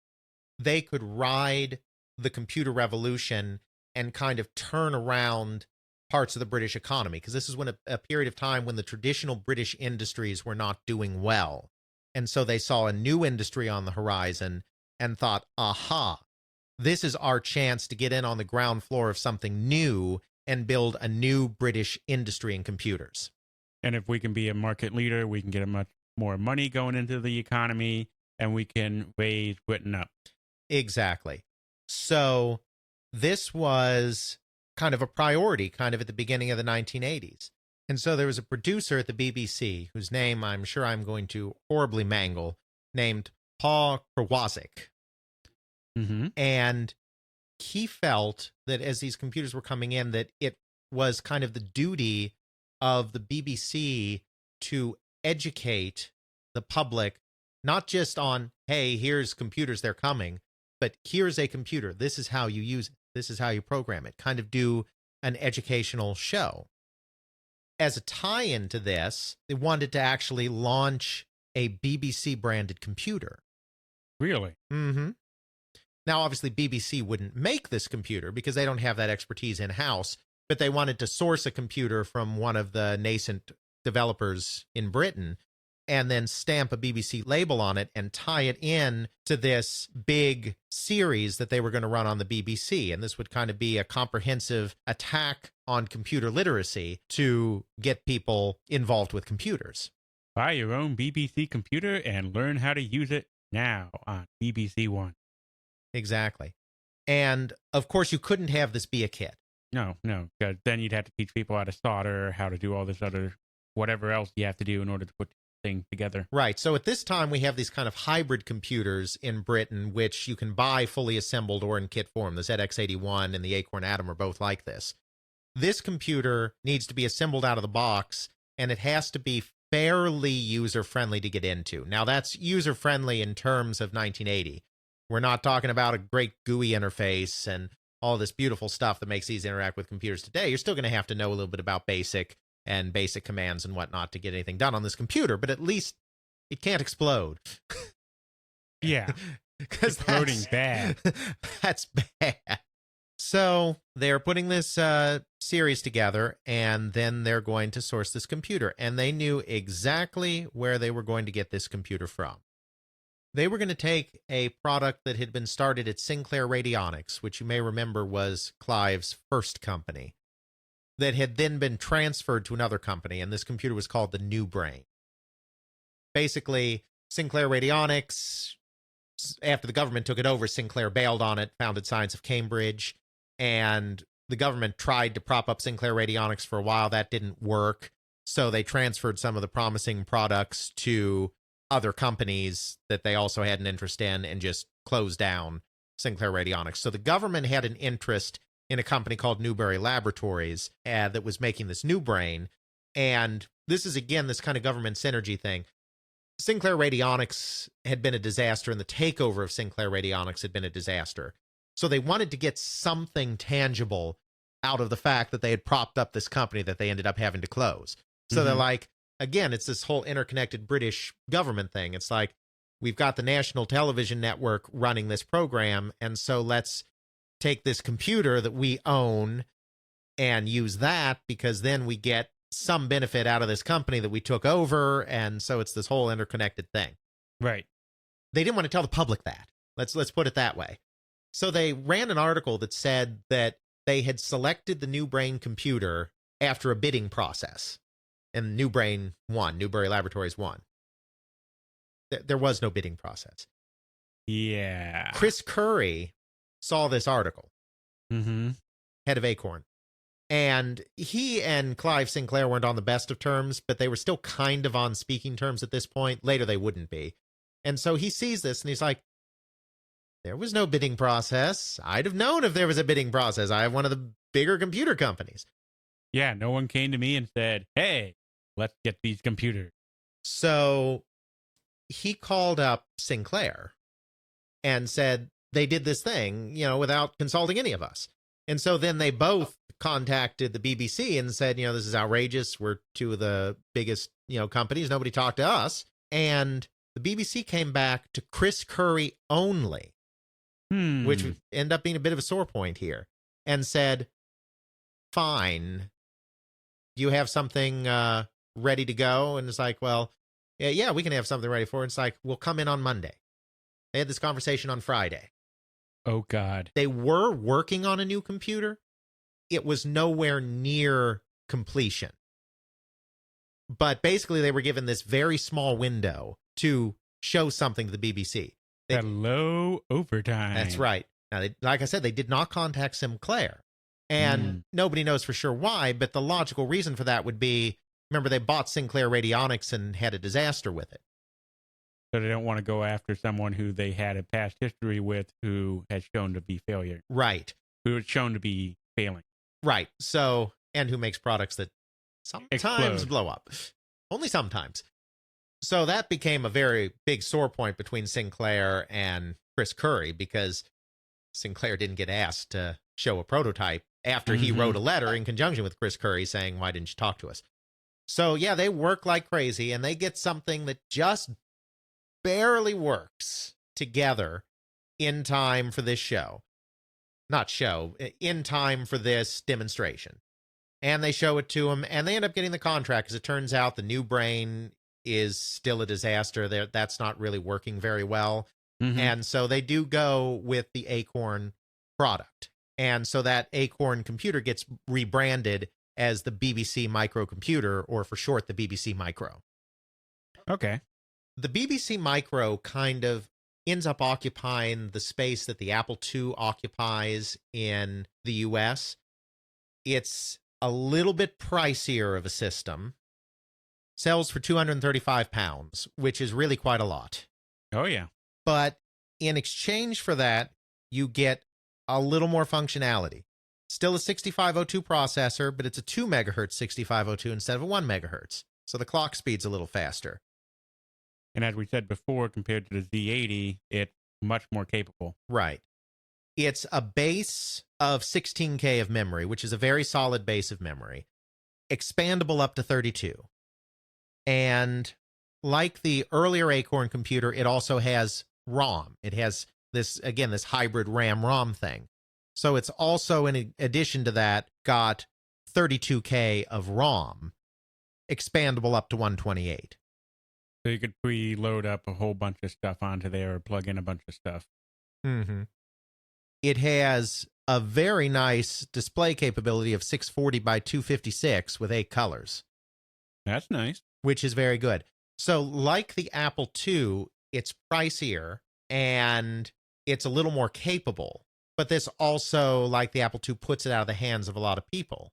they could ride the computer revolution and kind of turn around parts of the British economy, because this is when a period of time when the traditional British industries were not doing well. And so they saw a new industry on the horizon and thought, aha, this is our chance to get in on the ground floor of something new and build a new British industry in computers. And if we can be a market leader, we can get a much more money going into the economy, and we can raise Britain up. Exactly. So this was kind of a priority kind of at the beginning of the 1980s. And so there was a producer at the BBC whose name I'm sure I'm going to horribly mangle, named Paul Krawazik. Mm-hmm. And he felt that as these computers were coming in, that it was kind of the duty of the BBC to educate the public, not just on, hey, here's computers, they're coming, but here's a computer. This is how you use it. This is how you program it. Kind of do an educational show. As a tie-in to this, they wanted to actually launch a BBC-branded computer. Really? Mm-hmm. Now, obviously, BBC wouldn't make this computer because they don't have that expertise in-house, but they wanted to source a computer from one of the nascent developers in Britain and then stamp a BBC label on it and tie it in to this big series that they were going to run on the BBC. And this would kind of be a comprehensive attack on computer literacy to get people involved with computers. Buy your own BBC computer and learn how to use it now on BBC One. Exactly. And of course, you couldn't have this be a kid. No, because then you'd have to teach people how to solder, how to do all this other, whatever else you have to do in order to put things together. Right. So at this time, we have these kind of hybrid computers in Britain, which you can buy fully assembled or in kit form. The ZX81 and the Acorn Atom are both like this. This computer needs to be assembled out of the box, and it has to be fairly user-friendly to get into. Now, that's user-friendly in terms of 1980. We're not talking about a great GUI interface and all this beautiful stuff that makes these interact with computers today. You're still going to have to know a little bit about basic commands and whatnot to get anything done on this computer, but at least it can't explode. Yeah. Because Exploding bad. That's bad. So they're putting this series together, and then they're going to source this computer. And they knew exactly where they were going to get this computer from. They were going to take a product that had been started at Sinclair Radionics, which you may remember was Clive's first company, that had then been transferred to another company, and this computer was called the New Brain. Basically, Sinclair Radionics, after the government took it over, Sinclair bailed on it, founded Science of Cambridge, and the government tried to prop up Sinclair Radionics for a while. That didn't work. So they transferred some of the promising products to other companies that they also had an interest in and just closed down Sinclair Radionics. So the government had an interest in a company called Newberry Laboratories that was making this new brain. And this is, again, this kind of government synergy thing. Sinclair Radionics had been a disaster, and the takeover of Sinclair Radionics had been a disaster. So they wanted to get something tangible out of the fact that they had propped up this company that they ended up having to close. So they're like, again, it's this whole interconnected British government thing. It's like, we've got the national television network running this program, and so let's take this computer that we own and use that, because then we get some benefit out of this company that we took over. And so it's this whole interconnected thing. Right. They didn't want to tell the public that. Let's put it that way. So they ran an article that said that they had selected the New Brain computer after a bidding process. And New Brain won. Newberry Laboratories won. There was no bidding process. Yeah. Chris Curry saw this article, head of Acorn. And he and Clive Sinclair weren't on the best of terms, but they were still kind of on speaking terms at this point. Later, they wouldn't be. And so he sees this and he's like, there was no bidding process. I'd have known if there was a bidding process. I have one of the bigger computer companies. Yeah, no one came to me and said, hey, let's get these computers. So he called up Sinclair and said they did this thing, without consulting any of us. And so then they both contacted the BBC and said, this is outrageous. We're two of the biggest, companies. Nobody talked to us. And the BBC came back to Chris Curry only, which would end up being a bit of a sore point here, and said, fine, do you have something ready to go? And it's like, well, yeah, we can have something ready for it. It's like, we'll come in on Monday. They had this conversation on Friday. Oh, God. They were working on a new computer. It was nowhere near completion. But basically, they were given this very small window to show something to the BBC. Hello, overtime. That's right. Now, like I said, they did not contact Sinclair. And nobody knows for sure why, but the logical reason for that would be, remember, they bought Sinclair Radionics and had a disaster with it. So they don't want to go after someone who they had a past history with who has shown to be failure. Right. Who is shown to be failing. Right. So, and who makes products that sometimes blow up. Only sometimes. So that became a very big sore point between Sinclair and Chris Curry, because Sinclair didn't get asked to show a prototype after he wrote a letter in conjunction with Chris Curry saying, why didn't you talk to us? So, yeah, they work like crazy, and they get something that just barely works together in time for this show. Not show, in time for this demonstration. And they show it to him, and they end up getting the contract, because it turns out the New Brain is still a disaster. That's not really working very well. And so they do go with the Acorn product. And so that Acorn computer gets rebranded as the BBC Microcomputer, or for short, the BBC Micro. Okay. The BBC Micro kind of ends up occupying the space that the Apple II occupies in the US. It's a little bit pricier of a system. Sells for £235, which is really quite a lot. Oh, yeah. But in exchange for that, you get a little more functionality. Still a 6502 processor, but it's a 2 megahertz 6502 instead of a 1 megahertz. So the clock speed's a little faster. And as we said before, compared to the Z80, it's much more capable. Right. It's a base of 16K of memory, which is a very solid base of memory. Expandable up to 32. And like the earlier Acorn computer, it also has ROM. It has this hybrid RAM-ROM thing. So it's also, in addition to that, got 32K of ROM, expandable up to 128. So you could preload up a whole bunch of stuff onto there or plug in a bunch of stuff. It has a very nice display capability of 640 by 256 with 8 colors. That's nice. Which is very good. So like the Apple II, it's pricier and it's a little more capable. But this also, like the Apple II, puts it out of the hands of a lot of people.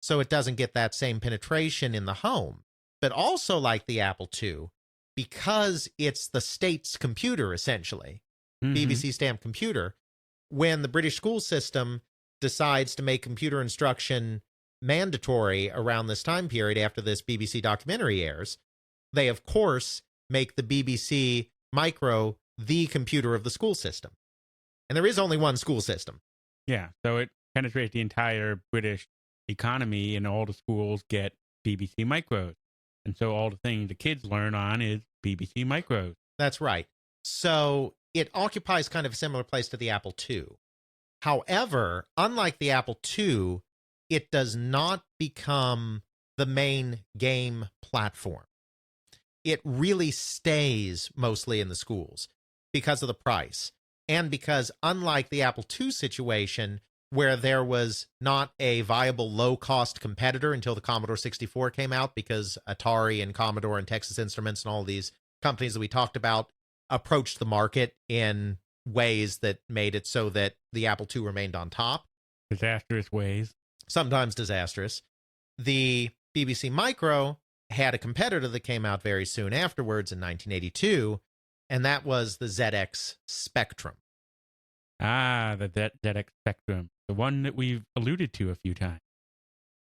so it doesn't get that same penetration in the home. But also like the Apple II, because it's the state's computer, essentially, BBC stamped computer, when the British school system decides to make computer instruction mandatory around this time period after this BBC documentary airs, they, of course, make the BBC Micro the computer of the school system. And there is only one school system. Yeah, so it penetrates the entire British economy, and all the schools get BBC Micros. And so all the things the kids learn on is BBC Micros. That's right. So it occupies kind of a similar place to the Apple II. However, unlike the Apple II, it does not become the main game platform. It really stays mostly in the schools because of the price. And because, unlike the Apple II situation, where there was not a viable low-cost competitor until the Commodore 64 came out, because Atari and Commodore and Texas Instruments and all these companies that we talked about approached the market in ways that made it so that the Apple II remained on top. Disastrous ways. Sometimes disastrous. The BBC Micro had a competitor that came out very soon afterwards in 1982, and that was the ZX Spectrum. Ah, the ZX Spectrum, the one that we've alluded to a few times.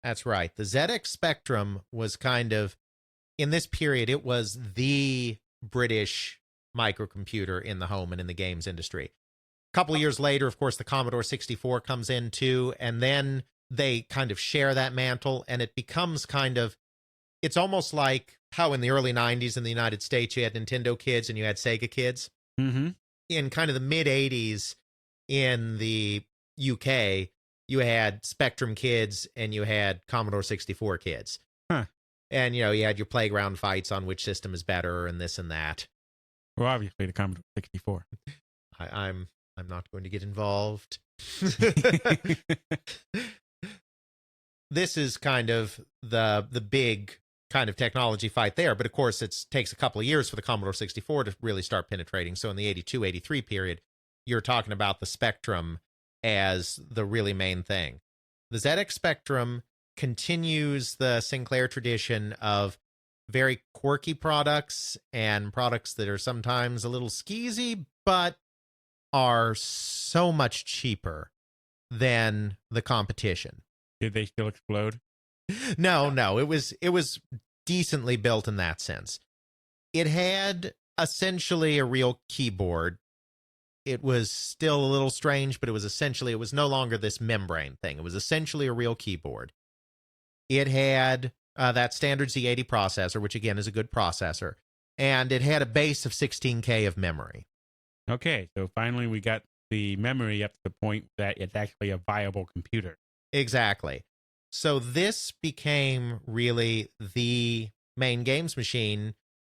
That's right. The ZX Spectrum was kind of, in this period, it was the British microcomputer in the home and in the games industry. A couple of years later, of course, the Commodore 64 comes in too, and then they kind of share that mantle, and it becomes kind of, it's almost like how in the early 90s in the United States you had Nintendo kids and you had Sega kids. Mm-hmm. In kind of the mid-80s in the UK, you had Spectrum kids and you had Commodore 64 kids. Huh. And, you know, you had your playground fights on which system is better and this and that. Well, obviously the Commodore 64. I'm not going to get involved. This is kind of the big kind of technology fight there. But of course, it takes a couple of years for the Commodore 64 to really start penetrating. So in the 82, 83 period, you're talking about the Spectrum as the really main thing. The ZX Spectrum continues the Sinclair tradition of very quirky products and products that are sometimes a little skeezy, but are so much cheaper than the competition. Did they still explode? No, it was decently built in that sense. It had essentially a real keyboard. It was still a little strange, but it was no longer this membrane thing. It was essentially a real keyboard. It had that standard Z80 processor, which again is a good processor, and it had a base of 16K of memory. Okay, so finally we got the memory up to the point that it's actually a viable computer. Exactly. So this became really the main games machine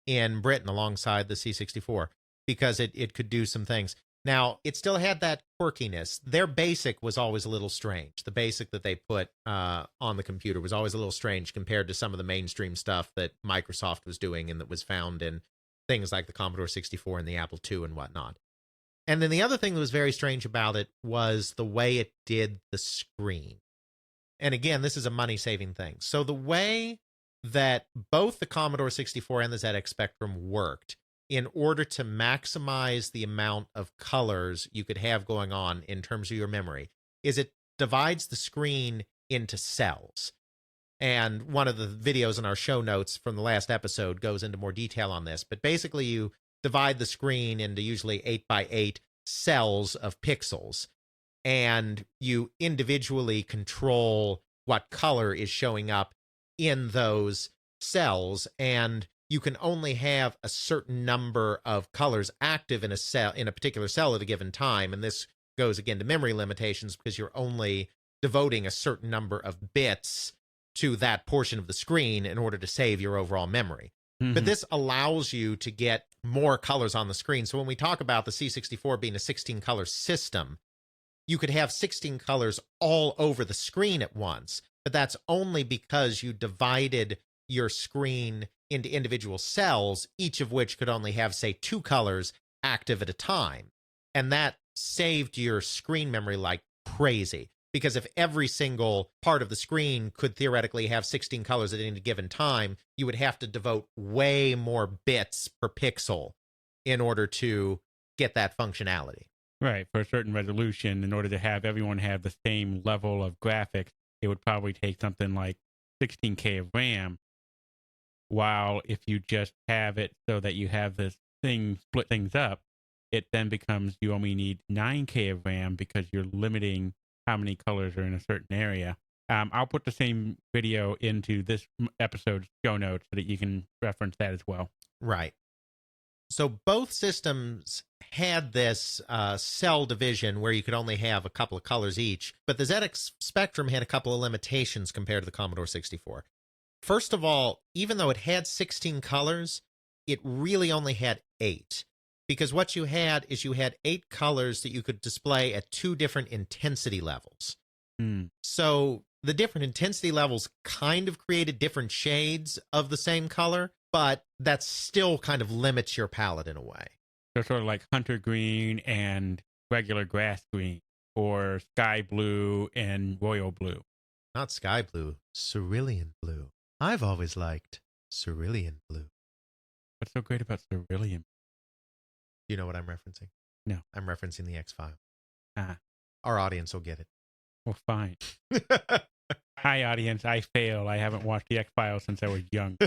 in Britain alongside the C64 because it could do some things. Now, it still had that quirkiness. Their BASIC was always a little strange. The BASIC that they put on the computer was always a little strange compared to some of the mainstream stuff that Microsoft was doing and that was found in things like the Commodore 64 and the Apple II and whatnot. And then the other thing that was very strange about it was the way it did the screen. And again, this is a money-saving thing. So the way that both the Commodore 64 and the ZX Spectrum worked in order to maximize the amount of colors you could have going on in terms of your memory is it divides the screen into cells. And one of the videos in our show notes from the last episode goes into more detail on this. But basically, you divide the screen into usually 8x8 cells of pixels. And you individually control what color is showing up in those cells. And you can only have a certain number of colors active in a particular cell at a given time. And this goes again to memory limitations because you're only devoting a certain number of bits to that portion of the screen in order to save your overall memory. Mm-hmm. But this allows you to get more colors on the screen. So when we talk about the C64 being a 16-color system, you could have 16 colors all over the screen at once, but that's only because you divided your screen into individual cells, each of which could only have, say, 2 colors active at a time. And that saved your screen memory like crazy. Because if every single part of the screen could theoretically have 16 colors at any given time, you would have to devote way more bits per pixel in order to get that functionality. Right. For a certain resolution, in order to have everyone have the same level of graphics, it would probably take something like 16K of RAM. While if you just have it so that you have this thing split things up, it then becomes you only need 9K of RAM because you're limiting how many colors are in a certain area. I'll put the same video into this episode's show notes so that you can reference that as well. Right. So both systems had this cell division where you could only have a couple of colors each, but the ZX Spectrum had a couple of limitations compared to the Commodore 64. First of all, even though it had 16 colors, it really only had 8. Because what you had is you had 8 colors that you could display at 2 different intensity levels. So the different intensity levels kind of created different shades of the same color, but that still kind of limits your palette in a way. So sort of like hunter green and regular grass green, or sky blue and royal blue. Not sky blue, cerulean blue. I've always liked cerulean blue. What's so great about cerulean? You know what I'm referencing? No. I'm referencing the X-Files. Ah. Our audience will get it. Well, fine. Hi, audience. I fail. I haven't watched the X-Files since I was young.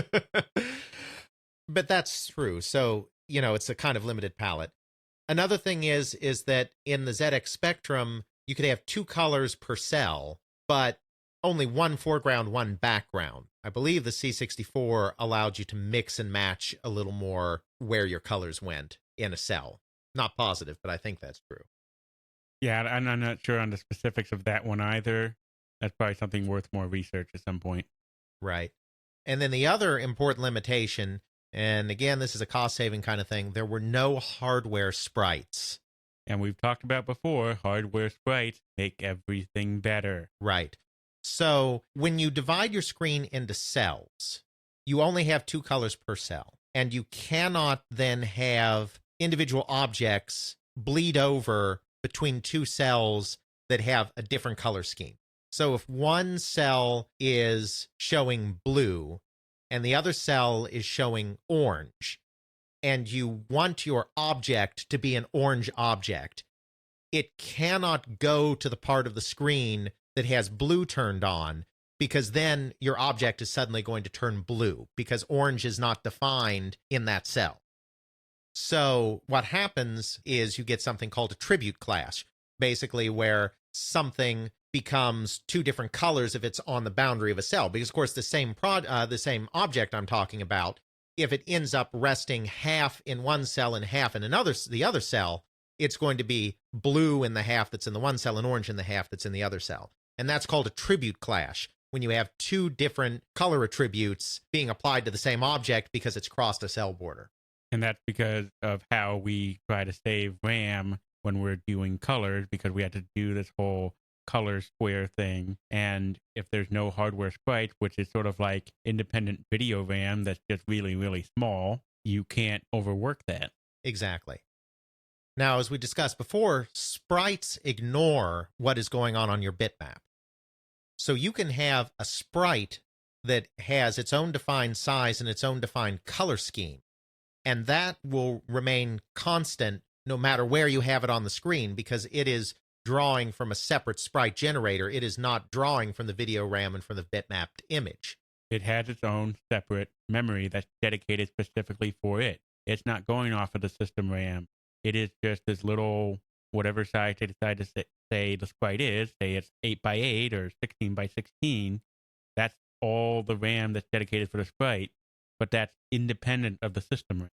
But that's true. So, it's a kind of limited palette. Another thing is that in the ZX Spectrum, you could have 2 colors per cell, but only 1 foreground, 1 background. I believe the C64 allowed you to mix and match a little more where your colors went in a cell. Not positive, but I think that's true. Yeah, and I'm not sure on the specifics of that one either. That's probably something worth more research at some point. Right. And then the other important limitation, and again, this is a cost-saving kind of thing, there were no hardware sprites. And we've talked about before, hardware sprites make everything better. Right. So when you divide your screen into cells, you only have 2 colors per cell. And you cannot then have individual objects bleed over between 2 cells that have a different color scheme. So if one cell is showing blue and the other cell is showing orange, and you want your object to be an orange object, it cannot go to the part of the screen that has blue turned on, because then your object is suddenly going to turn blue because orange is not defined in that cell. So what happens is you get something called a tribute clash, basically where something becomes 2 different colors if it's on the boundary of a cell. Because, of course, the same object I'm talking about, if it ends up resting half in one cell and half in the other cell, it's going to be blue in the half that's in the one cell and orange in the half that's in the other cell. And that's called a tribute clash, when you have 2 different color attributes being applied to the same object because it's crossed a cell border. And that's because of how we try to save RAM when we're doing colors, because we had to do this whole color square thing. And if there's no hardware sprite, which is sort of like independent video RAM that's just really, really small, you can't overwork that. Exactly. Now, as we discussed before, sprites ignore what is going on your bitmap. So you can have a sprite that has its own defined size and its own defined color scheme, and that will remain constant no matter where you have it on the screen, because it is drawing from a separate sprite generator. It is not drawing from the video RAM and from the bitmapped image. It has its own separate memory that's dedicated specifically for it. It's not going off of the system RAM. It is just this little, whatever size they decide to say the sprite is, say it's 8x8 or 16x16, that's all the RAM that's dedicated for the sprite, but that's independent of the system RAM.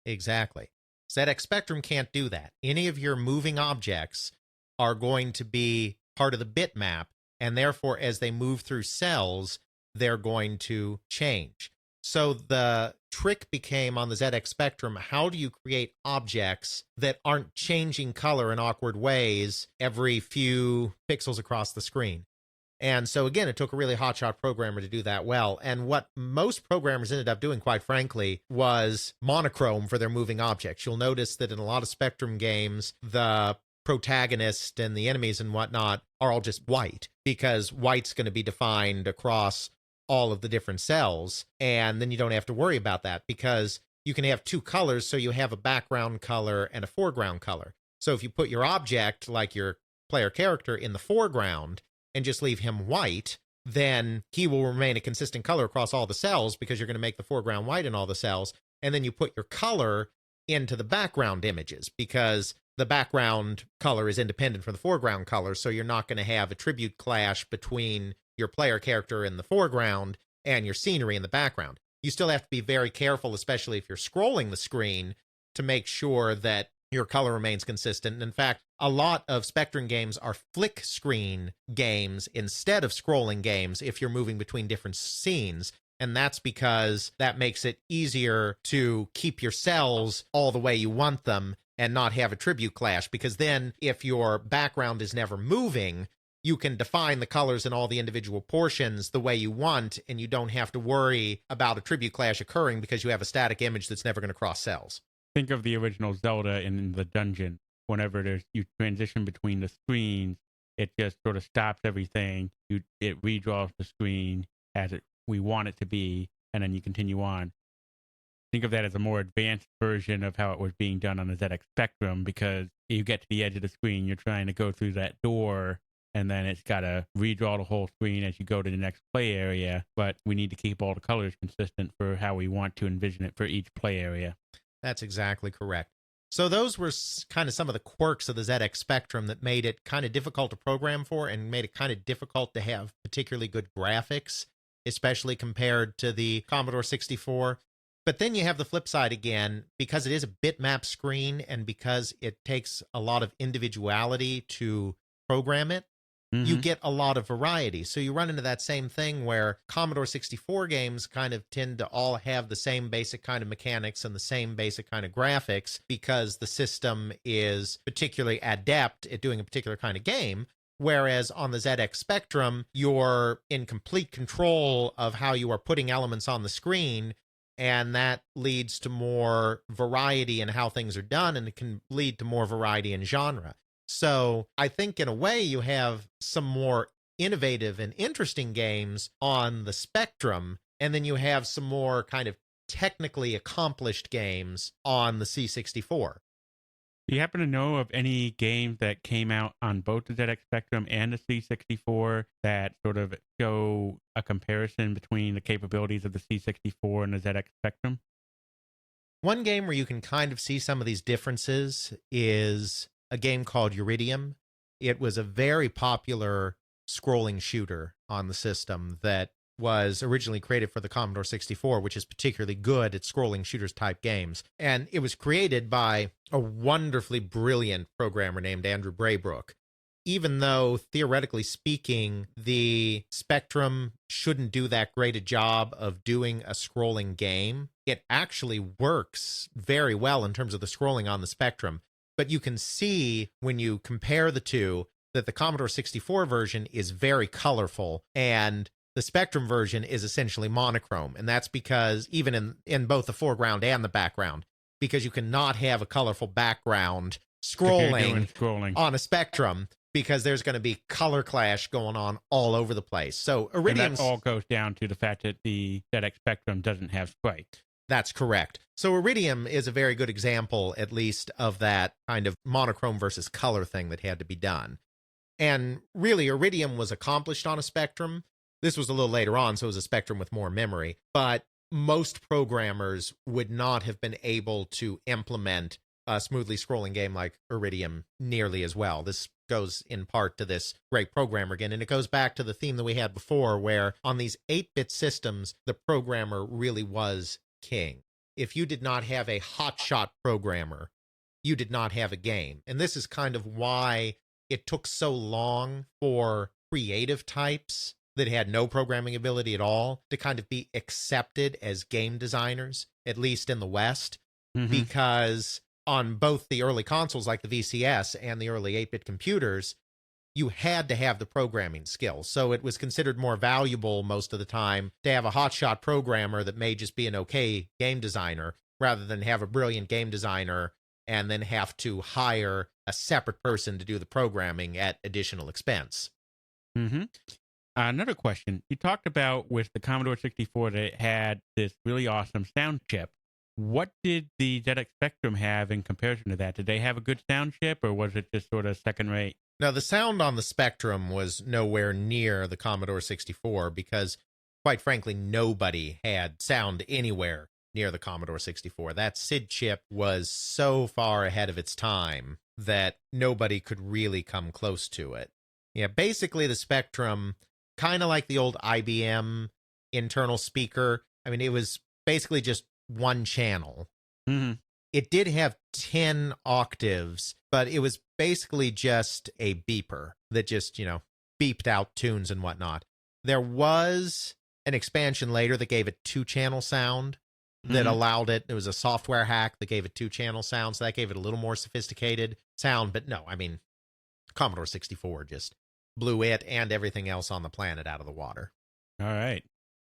Exactly. ZX Spectrum can't do that. Any of your moving objects are going to be part of the bitmap, and therefore, as they move through cells, they're going to change. So the trick became on the ZX Spectrum, how do you create objects that aren't changing color in awkward ways every few pixels across the screen? And so again, it took a really hotshot programmer to do that well. And what most programmers ended up doing, quite frankly, was monochrome for their moving objects. You'll notice that in a lot of Spectrum games, the protagonist and the enemies and whatnot are all just white, because white's going to be defined across all of the different cells. And then you don't have to worry about that, because you can have two colors. So you have a background color and a foreground color. So if you put your object, like your player character, in the foreground and just leave him white, then he will remain a consistent color across all the cells, because you're going to make the foreground white in all the cells. And then you put your color into the background images, because the background color is independent from the foreground color. So you're not going to have attribute clash between your player character in the foreground and your scenery in the background. You still have to be very careful, especially if you're scrolling the screen, to make sure that your color remains consistent. In fact, a lot of Spectrum games are flick screen games instead of scrolling games if you're moving between different scenes. And that's because that makes it easier to keep your cells all the way you want them and not have attribute clash. Because then if your background is never moving, you can define the colors in all the individual portions the way you want, and you don't have to worry about attribute clash occurring because you have a static image that's never going to cross cells. Think of the original Zelda in the dungeon. Whenever you transition between the screens, it just sort of stops everything. It redraws the screen as we want it to be, and then you continue on. Think of that as a more advanced version of how it was being done on the ZX Spectrum, because you get to the edge of the screen, you're trying to go through that door, and then it's got to redraw the whole screen as you go to the next play area. But we need to keep all the colors consistent for how we want to envision it for each play area. That's exactly correct. So those were kind of some of the quirks of the ZX Spectrum that made it kind of difficult to program for, and made it kind of difficult to have particularly good graphics, especially compared to the Commodore 64. But then you have the flip side again, because it is a bitmap screen and because it takes a lot of individuality to program it, you get a lot of variety. So you run into that same thing where Commodore 64 games kind of tend to all have the same basic kind of mechanics and the same basic kind of graphics, because the system is particularly adept at doing a particular kind of game. Whereas on the ZX Spectrum, you're in complete control of how you are putting elements on the screen, and that leads to more variety in how things are done, and it can lead to more variety in genre. So I think in a way you have some more innovative and interesting games on the Spectrum, and then you have some more kind of technically accomplished games on the C64. Do you happen to know of any games that came out on both the ZX Spectrum and the C64 that sort of show a comparison between the capabilities of the C64 and the ZX Spectrum? One game where you can kind of see some of these differences is a game called Iridium. It was a very popular scrolling shooter on the system that was originally created for the Commodore 64, which is particularly good at scrolling shooters type games. And it was created by a wonderfully brilliant programmer named Andrew Braybrook. Even though, theoretically speaking, the Spectrum shouldn't do that great a job of doing a scrolling game, it actually works very well in terms of the scrolling on the Spectrum. But you can see when you compare the two that the Commodore 64 version is very colorful, and the Spectrum version is essentially monochrome. And that's because even in both the foreground and the background, because you cannot have a colorful background scrolling on a Spectrum, because there's going to be color clash going on all over the place. So Iridium, and that all goes down to the fact that the ZX Spectrum doesn't have sprites. That's correct. So Iridium is a very good example, at least, of that kind of monochrome versus color thing that had to be done. And really, Iridium was accomplished on a Spectrum. This was a little later on, so it was a Spectrum with more memory. But most programmers would not have been able to implement a smoothly scrolling game like Iridium nearly as well. This goes in part to this great programmer again, and it goes back to the theme that we had before, where on these 8-bit systems, the programmer really was king. If you did not have a hotshot programmer, you did not have a game. And this is kind of why it took so long for creative types that had no programming ability at all to kind of be accepted as game designers, at least in the West, because on both the early consoles like the VCS and the early 8-bit computers, you had to have the programming skills. So it was considered more valuable most of the time to have a hotshot programmer that may just be an okay game designer, rather than have a brilliant game designer and then have to hire a separate person to do the programming at additional expense. Mm-hmm. Another question. You talked about with the Commodore 64 that it had this really awesome sound chip. What did the ZX Spectrum have in comparison to that? Did they have a good sound chip, or was it just sort of second rate? Now, the sound on the Spectrum was nowhere near the Commodore 64 because, quite frankly, nobody had sound anywhere near the Commodore 64. That SID chip was so far ahead of its time that nobody could really come close to it. Yeah, basically the Spectrum, kind of like the old IBM internal speaker. I mean, it was basically just one channel. Mm-hmm. It did have 10 octaves, but it was basically just a beeper that just, beeped out tunes and whatnot. There was an expansion later that gave it 2-channel sound that allowed it. It was a software hack that gave it 2-channel sound, so that gave it a little more sophisticated sound. But no, I mean, Commodore 64 just blew it and everything else on the planet out of the water. All right.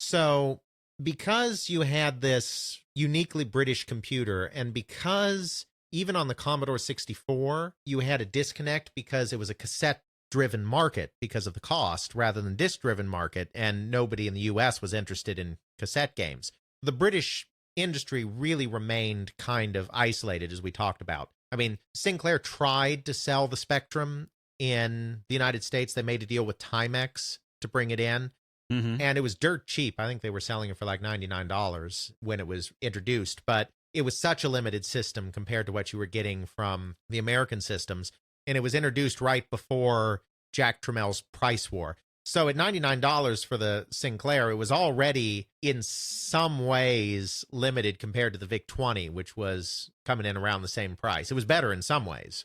So because you had this uniquely British computer, and because even on the Commodore 64, you had a disconnect because it was a cassette-driven market because of the cost rather than disc-driven market, and nobody in the U.S. was interested in cassette games. The British industry really remained kind of isolated, as we talked about. I mean, Sinclair tried to sell the Spectrum in the United States. They made a deal with Timex to bring it in. Mm-hmm. And it was dirt cheap. I think they were selling it for like $99 when it was introduced. But it was such a limited system compared to what you were getting from the American systems. And it was introduced right before Jack Tramiel's price war. So at $99 for the Sinclair, it was already in some ways limited compared to the VIC-20, which was coming in around the same price. It was better in some ways,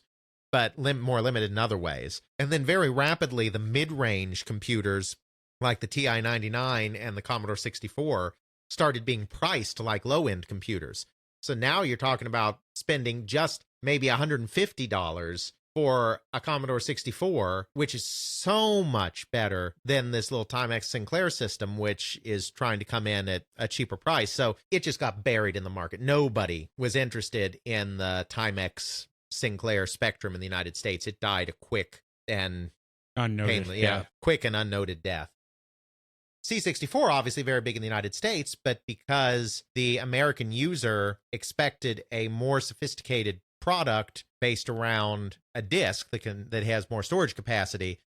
but more limited in other ways. And then very rapidly, the mid-range computers like the TI-99 and the Commodore 64 started being priced like low-end computers. So now you're talking about spending just maybe $150 for a Commodore 64, which is so much better than this little Timex Sinclair system, which is trying to come in at a cheaper price. So it just got buried in the market. Nobody was interested in the Timex Sinclair Spectrum in the United States. It died a quick and Unnoticed, quick and unnoted death. C64, obviously very big in the United States, but because the American user expected a more sophisticated product based around a disk that has more storage capacity,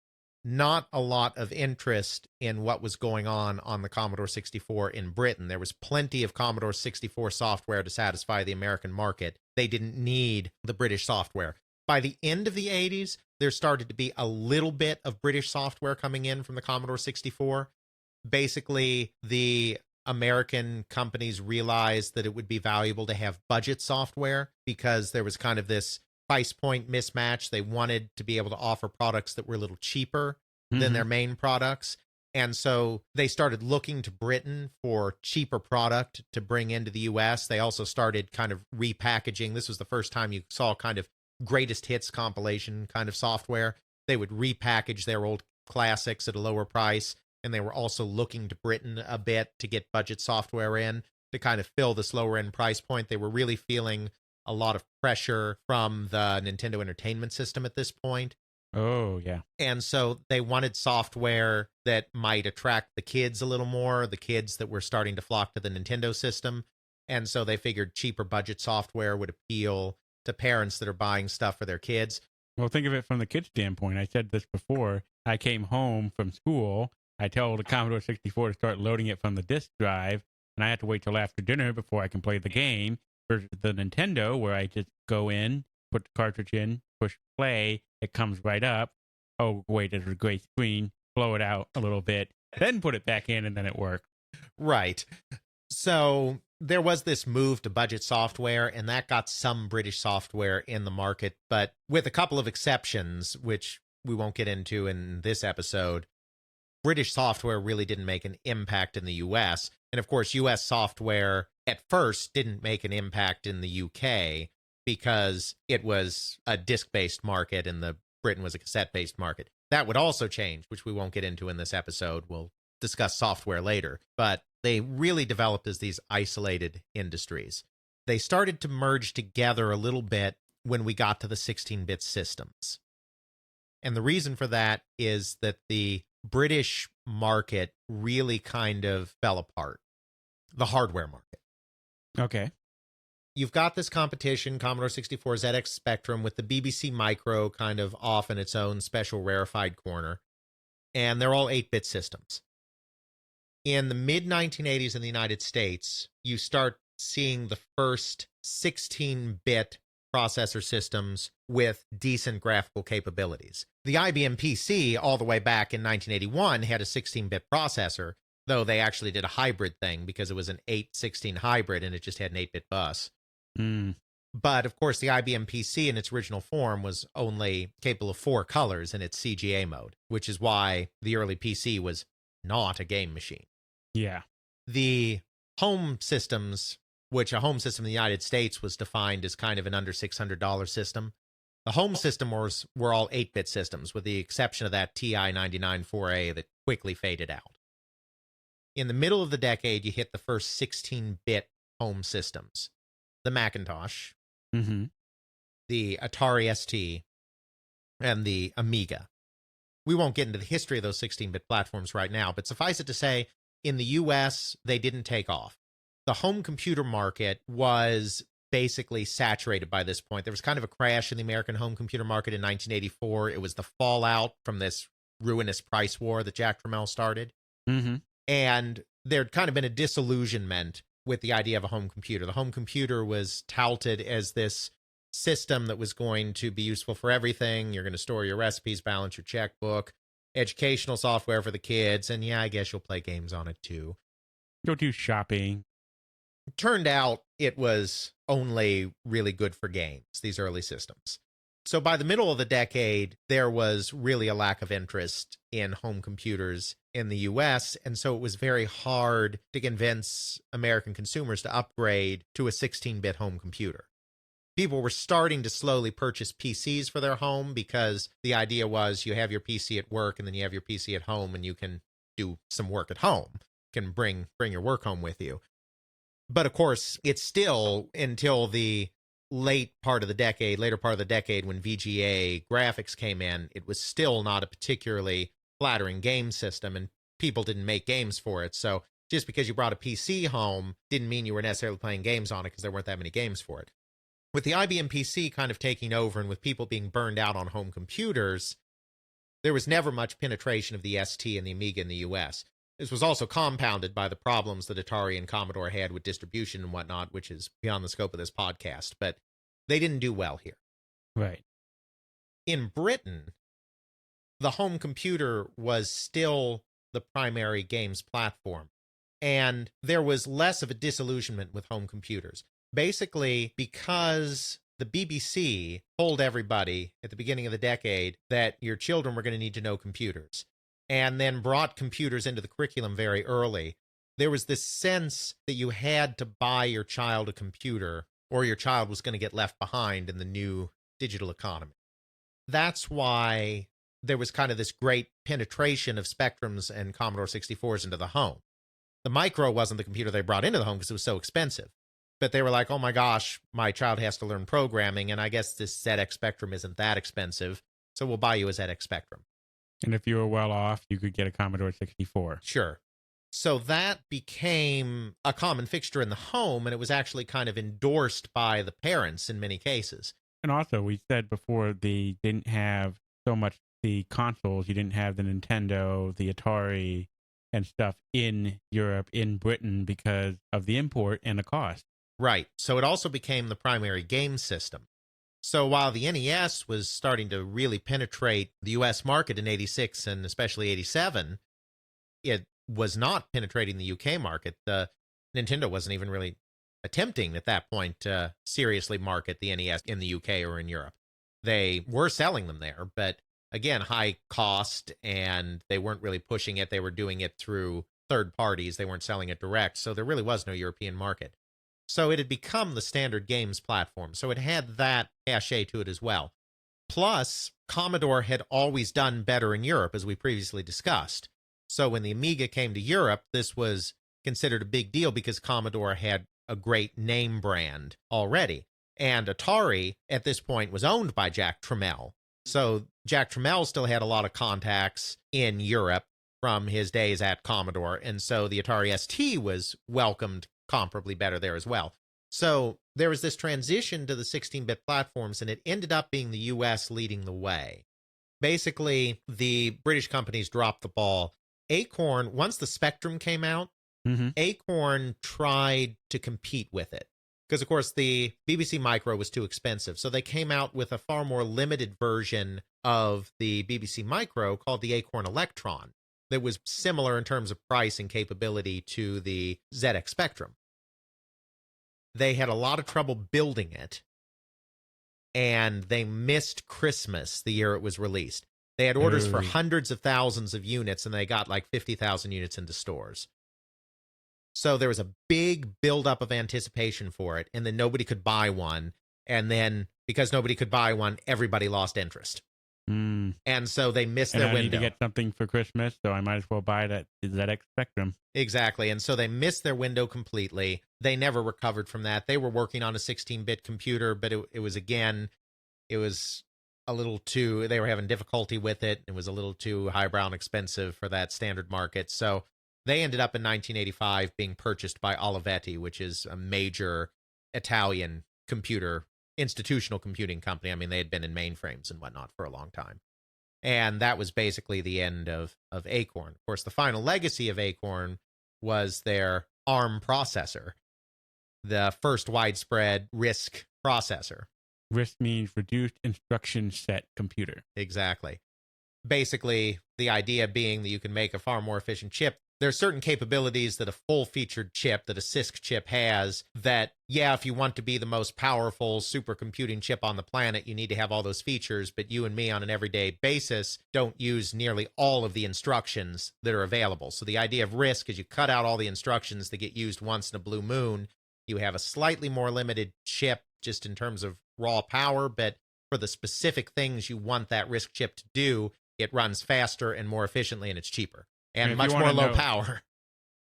not a lot of interest in what was going on the Commodore 64 in Britain. There was plenty of Commodore 64 software to satisfy the American market. They didn't need the British software. By the end of the 80s, there started to be a little bit of British software coming in from the Commodore 64. Basically, the American companies realized that it would be valuable to have budget software because there was kind of this price point mismatch. They wanted to be able to offer products that were a little cheaper than their main products. And so they started looking to Britain for cheaper product to bring into the US. They also started kind of repackaging. This was the first time you saw kind of greatest hits compilation kind of software. They would repackage their old classics at a lower price. And they were also looking to Britain a bit to get budget software in to kind of fill this lower end price point. They were really feeling a lot of pressure from the Nintendo Entertainment System at this point. Oh, yeah. And so they wanted software that might attract the kids a little more, the kids that were starting to flock to the Nintendo system. And so they figured cheaper budget software would appeal to parents that are buying stuff for their kids. Well, think of it from the kid's standpoint. I said this before. I came home from school. I told the Commodore 64 to start loading it from the disk drive, and I had to wait till after dinner before I can play the game. Versus the Nintendo, where I just go in, put the cartridge in, push play, it comes right up. Oh, wait, there's a gray screen. Blow it out a little bit, then put it back in, and then it works. Right. So there was this move to budget software, and that got some British software in the market, but with a couple of exceptions, which we won't get into in this episode, British software really didn't make an impact in the US. And of course, US software at first didn't make an impact in the UK because it was a disc-based market and Britain was a cassette-based market. That would also change, which we won't get into in this episode. We'll discuss software later. But they really developed as these isolated industries. They started to merge together a little bit when we got to the 16-bit systems. And the reason for that is that the British market really kind of fell apart, the hardware market. Okay. You've got this competition, Commodore 64 ZX Spectrum, with the BBC Micro kind of off in its own special rarefied corner. And they're all 8-bit systems. In the mid-1980s in the United States, you start seeing the first 16-bit processor systems with decent graphical capabilities. The IBM PC, all the way back in 1981, had a 16-bit processor, though they actually did a hybrid thing because it was an 8-16 hybrid and it just had an 8-bit bus. But, of course, the IBM PC in its original form was only capable of 4 colors in its CGA mode, which is why the early PC was not a game machine. Yeah. The home systems, which a home system in the United States was defined as kind of an under $600 system, the home system were all 8-bit systems, with the exception of that TI 99 4A that quickly faded out. In the middle of the decade, you hit the first 16-bit home systems. The Macintosh, the Atari ST, and the Amiga. We won't get into the history of those 16-bit platforms right now, but suffice it to say, in the US, they didn't take off. The home computer market was basically saturated by this point. There was kind of a crash in the American home computer market in 1984. It was the fallout from this ruinous price war that Jack Tramiel started. And there'd kind of been a disillusionment with the idea of a home computer. The home computer was touted as this system that was going to be useful for everything. You're going to store your recipes, balance your checkbook, educational software for the kids, and yeah, I guess you'll play games on it too. Go do shopping. Turned out it was only really good for games, these early systems. So by the middle of the decade, there was really a lack of interest in home computers in the US, and so it was very hard to convince American consumers to upgrade to a 16-bit home computer. People were starting to slowly purchase PCs for their home because the idea was you have your PC at work and then you have your PC at home and you can do some work at home. You can bring your work home with you. But of course, it's still until the later part of the decade when VGA graphics came in, it was still not a particularly flattering game system, and people didn't make games for it. So just because you brought a PC home didn't mean you were necessarily playing games on it because there weren't that many games for it. With the IBM PC kind of taking over and with people being burned out on home computers, there was never much penetration of the ST and the Amiga in the US. This was also compounded by the problems that Atari and Commodore had with distribution and whatnot, which is beyond the scope of this podcast, but they didn't do well here. Right. In Britain, the home computer was still the primary games platform, and there was less of a disillusionment with home computers. Basically, because the BBC told everybody at the beginning of the decade that your children were going to need to know computers, and then brought computers into the curriculum very early, there was this sense that you had to buy your child a computer or your child was going to get left behind in the new digital economy. That's why there was kind of this great penetration of Spectrums and Commodore 64s into the home. The Micro wasn't the computer they brought into the home because it was so expensive. But they were like, oh my gosh, my child has to learn programming, and I guess this ZX Spectrum isn't that expensive, so we'll buy you a ZX Spectrum. And if you were well off, you could get a Commodore 64. Sure. So that became a common fixture in the home, and it was actually kind of endorsed by the parents in many cases. And also, we said before, they didn't have so much the consoles. You didn't have the Nintendo, the Atari, and stuff in Europe, in Britain, because of the import and the cost. Right. So it also became the primary game system. So while the NES was starting to really penetrate the US market in 86 and especially 87, it was not penetrating the UK market. The Nintendo wasn't even really attempting at that point to seriously market the NES in the UK or in Europe. They were selling them there, but again, high cost, and they weren't really pushing it. They were doing it through third parties. They weren't selling it direct, so there really was no European market. So it had become the standard games platform. So it had that cachet to it as well. Plus, Commodore had always done better in Europe, as we previously discussed. So when the Amiga came to Europe, this was considered a big deal because Commodore had a great name brand already. And Atari, at this point, was owned by Jack Tramiel. So Jack Tramiel still had a lot of contacts in Europe from his days at Commodore. And so the Atari ST was welcomed comparably better there as well. So there was this transition to the 16-bit platforms, and it ended up being the US leading the way. Basically, the British companies dropped the ball. Acorn, once the Spectrum came out, Acorn tried to compete with it. Because, of course, the BBC Micro was too expensive. So they came out with a far more limited version of the BBC Micro called the Acorn Electron that was similar in terms of price and capability to the ZX Spectrum. They had a lot of trouble building it, and they missed Christmas the year it was released. They had orders for hundreds of thousands of units, and they got like 50,000 units into stores. So there was a big buildup of anticipation for it, and then nobody could buy one. And then because nobody could buy one, everybody lost interest. And so they missed their window. I need to get something for Christmas, so I might as well buy that ZX Spectrum. Exactly. And so they missed their window completely. They never recovered from that. They were working on a 16-bit computer, but it was a little too, they were having difficulty with it. It was a little too highbrow and expensive for that standard market. So they ended up in 1985 being purchased by Olivetti, which is a major Italian institutional computing company. I mean, they had been in mainframes and whatnot for a long time. And that was basically the end of Acorn. Of course, the final legacy of Acorn was their ARM processor, the first widespread RISC processor. RISC means Reduced Instruction Set Computer. Exactly. Basically, the idea being that you can make a far more efficient chip. There are certain capabilities that a full-featured chip, that a CISC chip has, that, yeah, if you want to be the most powerful supercomputing chip on the planet, you need to have all those features, but you and me on an everyday basis don't use nearly all of the instructions that are available. So the idea of RISC is you cut out all the instructions that get used once in a blue moon. You have a slightly more limited chip just in terms of raw power, but for the specific things you want that RISC chip to do, it runs faster and more efficiently, and it's cheaper. And much more low power.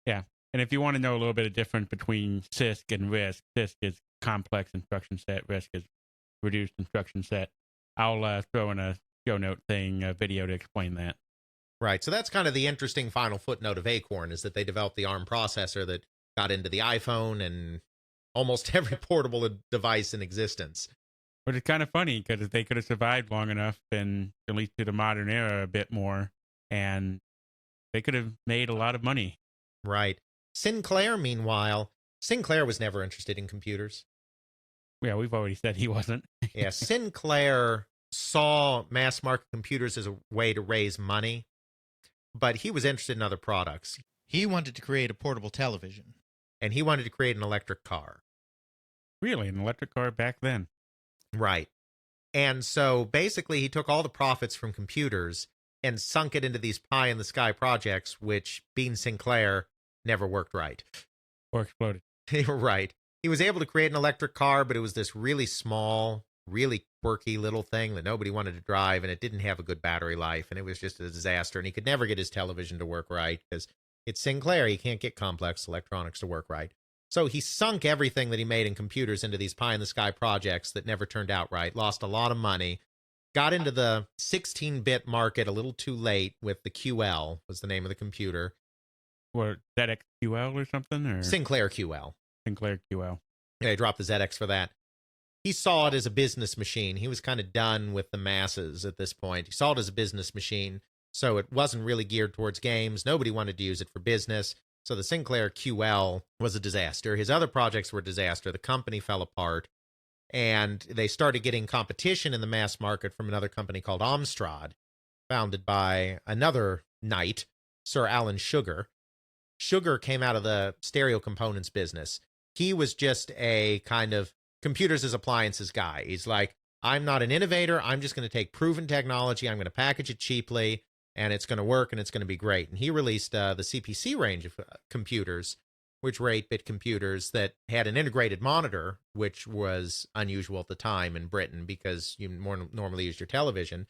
Yeah. And if you want to know a little bit of difference between CISC and RISC, CISC is complex instruction set, RISC is reduced instruction set. I'll throw in a show note thing, a video to explain that. Right. So that's kind of the interesting final footnote of Acorn, is that they developed the ARM processor that got into the iPhone and almost every portable device in existence. But it's kind of funny because they could have survived long enough, and at least to the modern era a bit more, and they could have made a lot of money. Right. Sinclair, meanwhile, Sinclair was never interested in computers. Yeah, we've already said he wasn't. Yeah, Sinclair saw mass market computers as a way to raise money, but he was interested in other products. He wanted to create a portable television. And he wanted to create an electric car. Really? An electric car back then? Right. And so basically he took all the profits from computers and sunk it into these pie-in-the-sky projects, which, being Sinclair, never worked right. Or exploded. Right. He was able to create an electric car, but it was this really small, really quirky little thing that nobody wanted to drive, and it didn't have a good battery life, and it was just a disaster, and he could never get his television to work right, because it's Sinclair. He can't get complex electronics to work right. So he sunk everything that he made in computers into these pie-in-the-sky projects that never turned out right, lost a lot of money, got into the 16-bit market a little too late with the QL, was the name of the computer. Or ZXQL or something? Or Sinclair QL. Sinclair QL. Yeah, he dropped the ZX for that. He saw it as a business machine. He was kind of done with the masses at this point. He saw it as a business machine, so it wasn't really geared towards games. Nobody wanted to use it for business. So the Sinclair QL was a disaster. His other projects were a disaster. The company fell apart. And they started getting competition in the mass market from another company called Amstrad, founded by another knight, Sir Alan Sugar. Sugar came out of the stereo components business. He was just a kind of computers as appliances guy. He's like, I'm not an innovator. I'm just going to take proven technology. I'm going to package it cheaply, and it's going to work, and it's going to be great. And he released the CPC range of computers, which were 8-bit computers that had an integrated monitor, which was unusual at the time in Britain because you more normally used your television.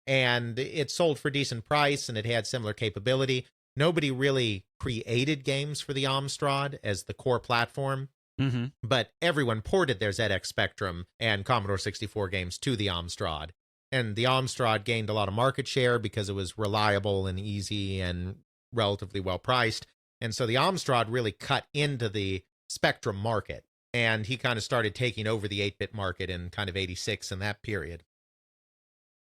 And it sold for a decent price, and it had similar capability. Nobody really created games for the Amstrad as the core platform. Mm-hmm. But everyone ported their ZX Spectrum and Commodore 64 games to the Amstrad. And the Amstrad gained a lot of market share because it was reliable and easy and relatively well priced. And so the Amstrad really cut into the Spectrum market. And he kind of started taking over the 8-bit market in kind of 86 in that period.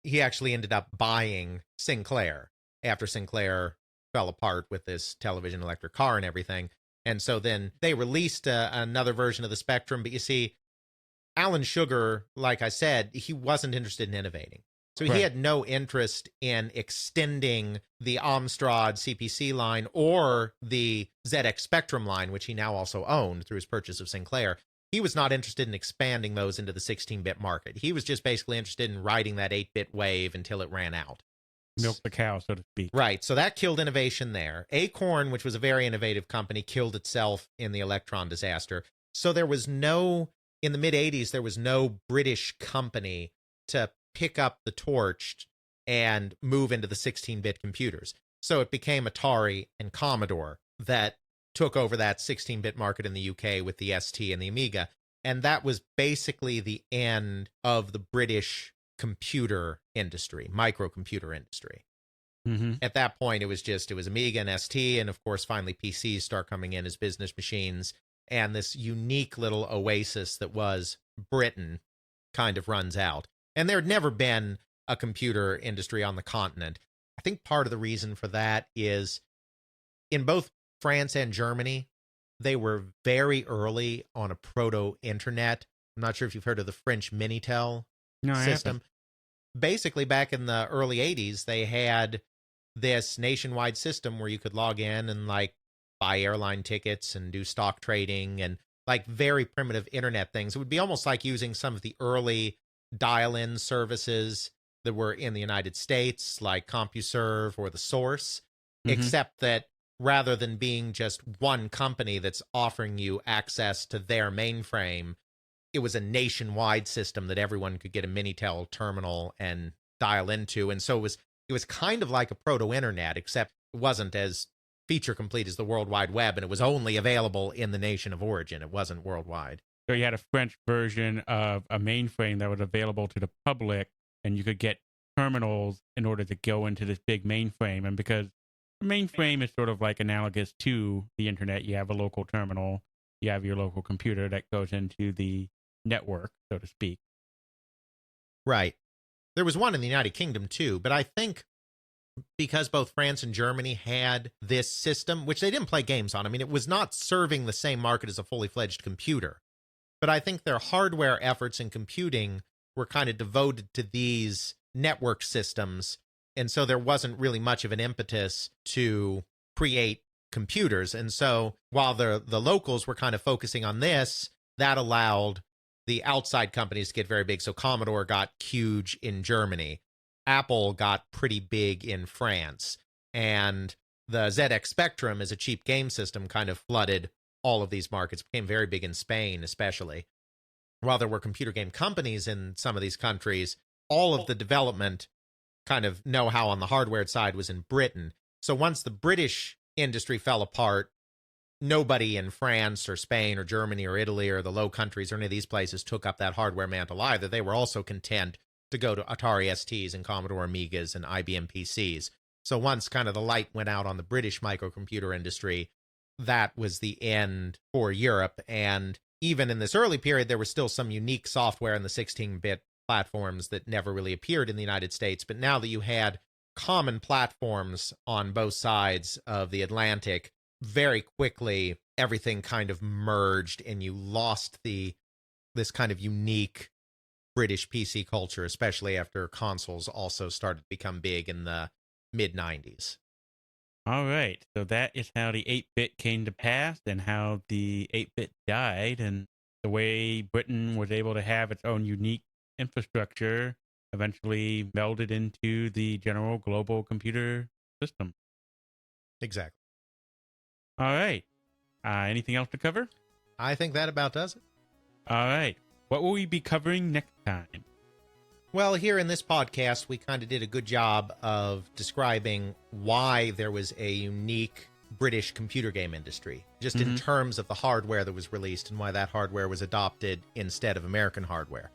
He actually ended up buying Sinclair after Sinclair fell apart with this television electric car and everything. And so then they released another version of the Spectrum. But you see, Alan Sugar, like I said, he wasn't interested in innovating. So he had no interest in extending the Amstrad CPC line or the ZX Spectrum line, which he now also owned through his purchase of Sinclair. He was not interested in expanding those into the 16-bit market. He was just basically interested in riding that 8-bit wave until it ran out. Milk the cow, so to speak. Right. So that killed innovation there. Acorn, which was a very innovative company, killed itself in the Electron disaster. So there was no, in the mid-'80s, there was no British company to pick up the torch and move into the 16-bit computers. So it became Atari and Commodore that took over that 16-bit market in the UK with the ST and the Amiga. And that was basically the end of the British computer industry, microcomputer industry. Mm-hmm. At that point, it was Amiga and ST, and of course, finally PCs start coming in as business machines, and this unique little oasis that was Britain kind of runs out. And there had never been a computer industry on the continent. I think part of the reason for that is in both France and Germany, they were very early on a proto-internet. I'm not sure if you've heard of the French Minitel system. Basically, back in the early 80s, they had this nationwide system where you could log in and like buy airline tickets and do stock trading and like very primitive internet things. It would be almost like using some of the early dial-in services that were in the United States, like CompuServe or The Source, except that rather than being just one company that's offering you access to their mainframe, it was a nationwide system that everyone could get a Minitel terminal and dial into. And so it was kind of like a proto-internet, except it wasn't as feature complete as the World Wide Web, and it was only available in the nation of origin. It wasn't worldwide. So you had a French version of a mainframe that was available to the public, and you could get terminals in order to go into this big mainframe. And because the mainframe is sort of like analogous to the internet, you have a local terminal, you have your local computer that goes into the network, so to speak. Right. There was one in the United Kingdom too, but I think because both France and Germany had this system, which they didn't play games on. I mean, it was not serving the same market as a fully fledged computer. But I think their hardware efforts in computing were kind of devoted to these network systems. And so there wasn't really much of an impetus to create computers. And so while the locals were kind of focusing on this, that allowed the outside companies to get very big. So Commodore got huge in Germany. Apple got pretty big in France. And the ZX Spectrum as a cheap game system kind of flooded all of these markets, became very big in Spain, especially. While there were computer game companies in some of these countries, all of the development kind of know-how on the hardware side was in Britain. So once the British industry fell apart, nobody in France or Spain or Germany or Italy or the Low Countries or any of these places took up that hardware mantle either. They were also content to go to Atari STs and Commodore Amigas and IBM PCs. So once kind of the light went out on the British microcomputer industry, that was the end for Europe. And even in this early period, there was still some unique software in the 16-bit platforms that never really appeared in the United States. But now that you had common platforms on both sides of the Atlantic, very quickly everything kind of merged and you lost this kind of unique British PC culture, especially after consoles also started to become big in the mid-90s. All right. So that is how the 8-bit came to pass and how the 8-bit died and the way Britain was able to have its own unique infrastructure eventually melded into the general global computer system. Exactly. All right. Anything else to cover? I think that about does it. All right. What will we be covering next time? Well, here in this podcast, we kind of did a good job of describing why there was a unique British computer game industry, just in terms of the hardware that was released and why that hardware was adopted instead of American hardware.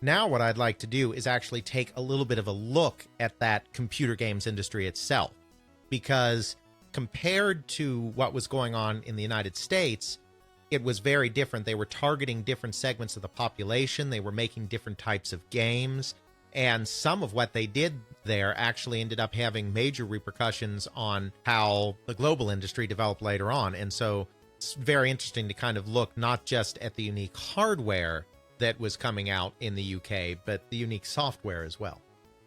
Now what I'd like to do is actually take a little bit of a look at that computer games industry itself, because compared to what was going on in the United States, it was very different. They were targeting different segments of the population. They were making different types of games. And some of what they did there actually ended up having major repercussions on how the global industry developed later on. And so it's very interesting to kind of look not just at the unique hardware that was coming out in the UK, but the unique software as well.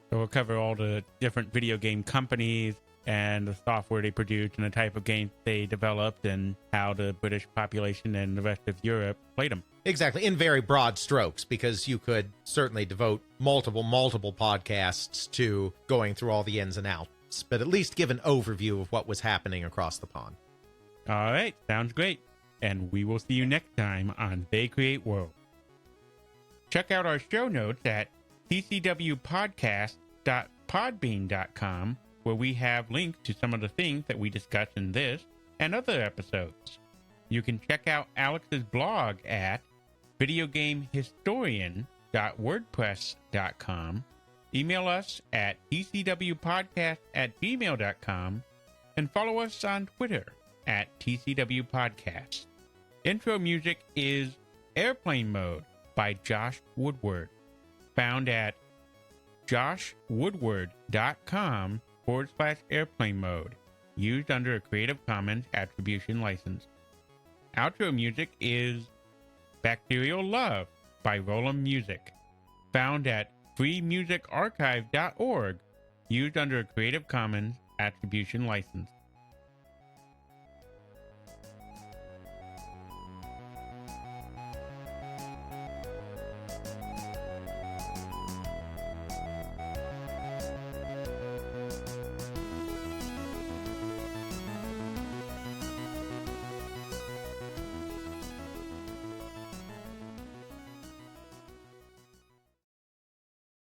So we'll cover all the different video game companies and the software they produced and the type of games they developed and how the British population and the rest of Europe played them. Exactly, in very broad strokes, because you could certainly devote multiple podcasts to going through all the ins and outs, but at least give an overview of what was happening across the pond. All right, sounds great. And we will see you next time on They Create World. Check out our show notes at tcwpodcast.podbean.com, where we have links to some of the things that we discussed in this and other episodes. You can check out Alex's blog at videogamehistorian.wordpress.com, email us at tcwpodcast@gmail.com, and follow us on Twitter at tcwpodcast. Intro music is Airplane Mode by Josh Woodward, found at joshwoodward.com/airplane mode, used under a Creative Commons Attribution License. Outro music is Bacterial Love by Roland Music, found at freemusicarchive.org, used under a Creative Commons Attribution License.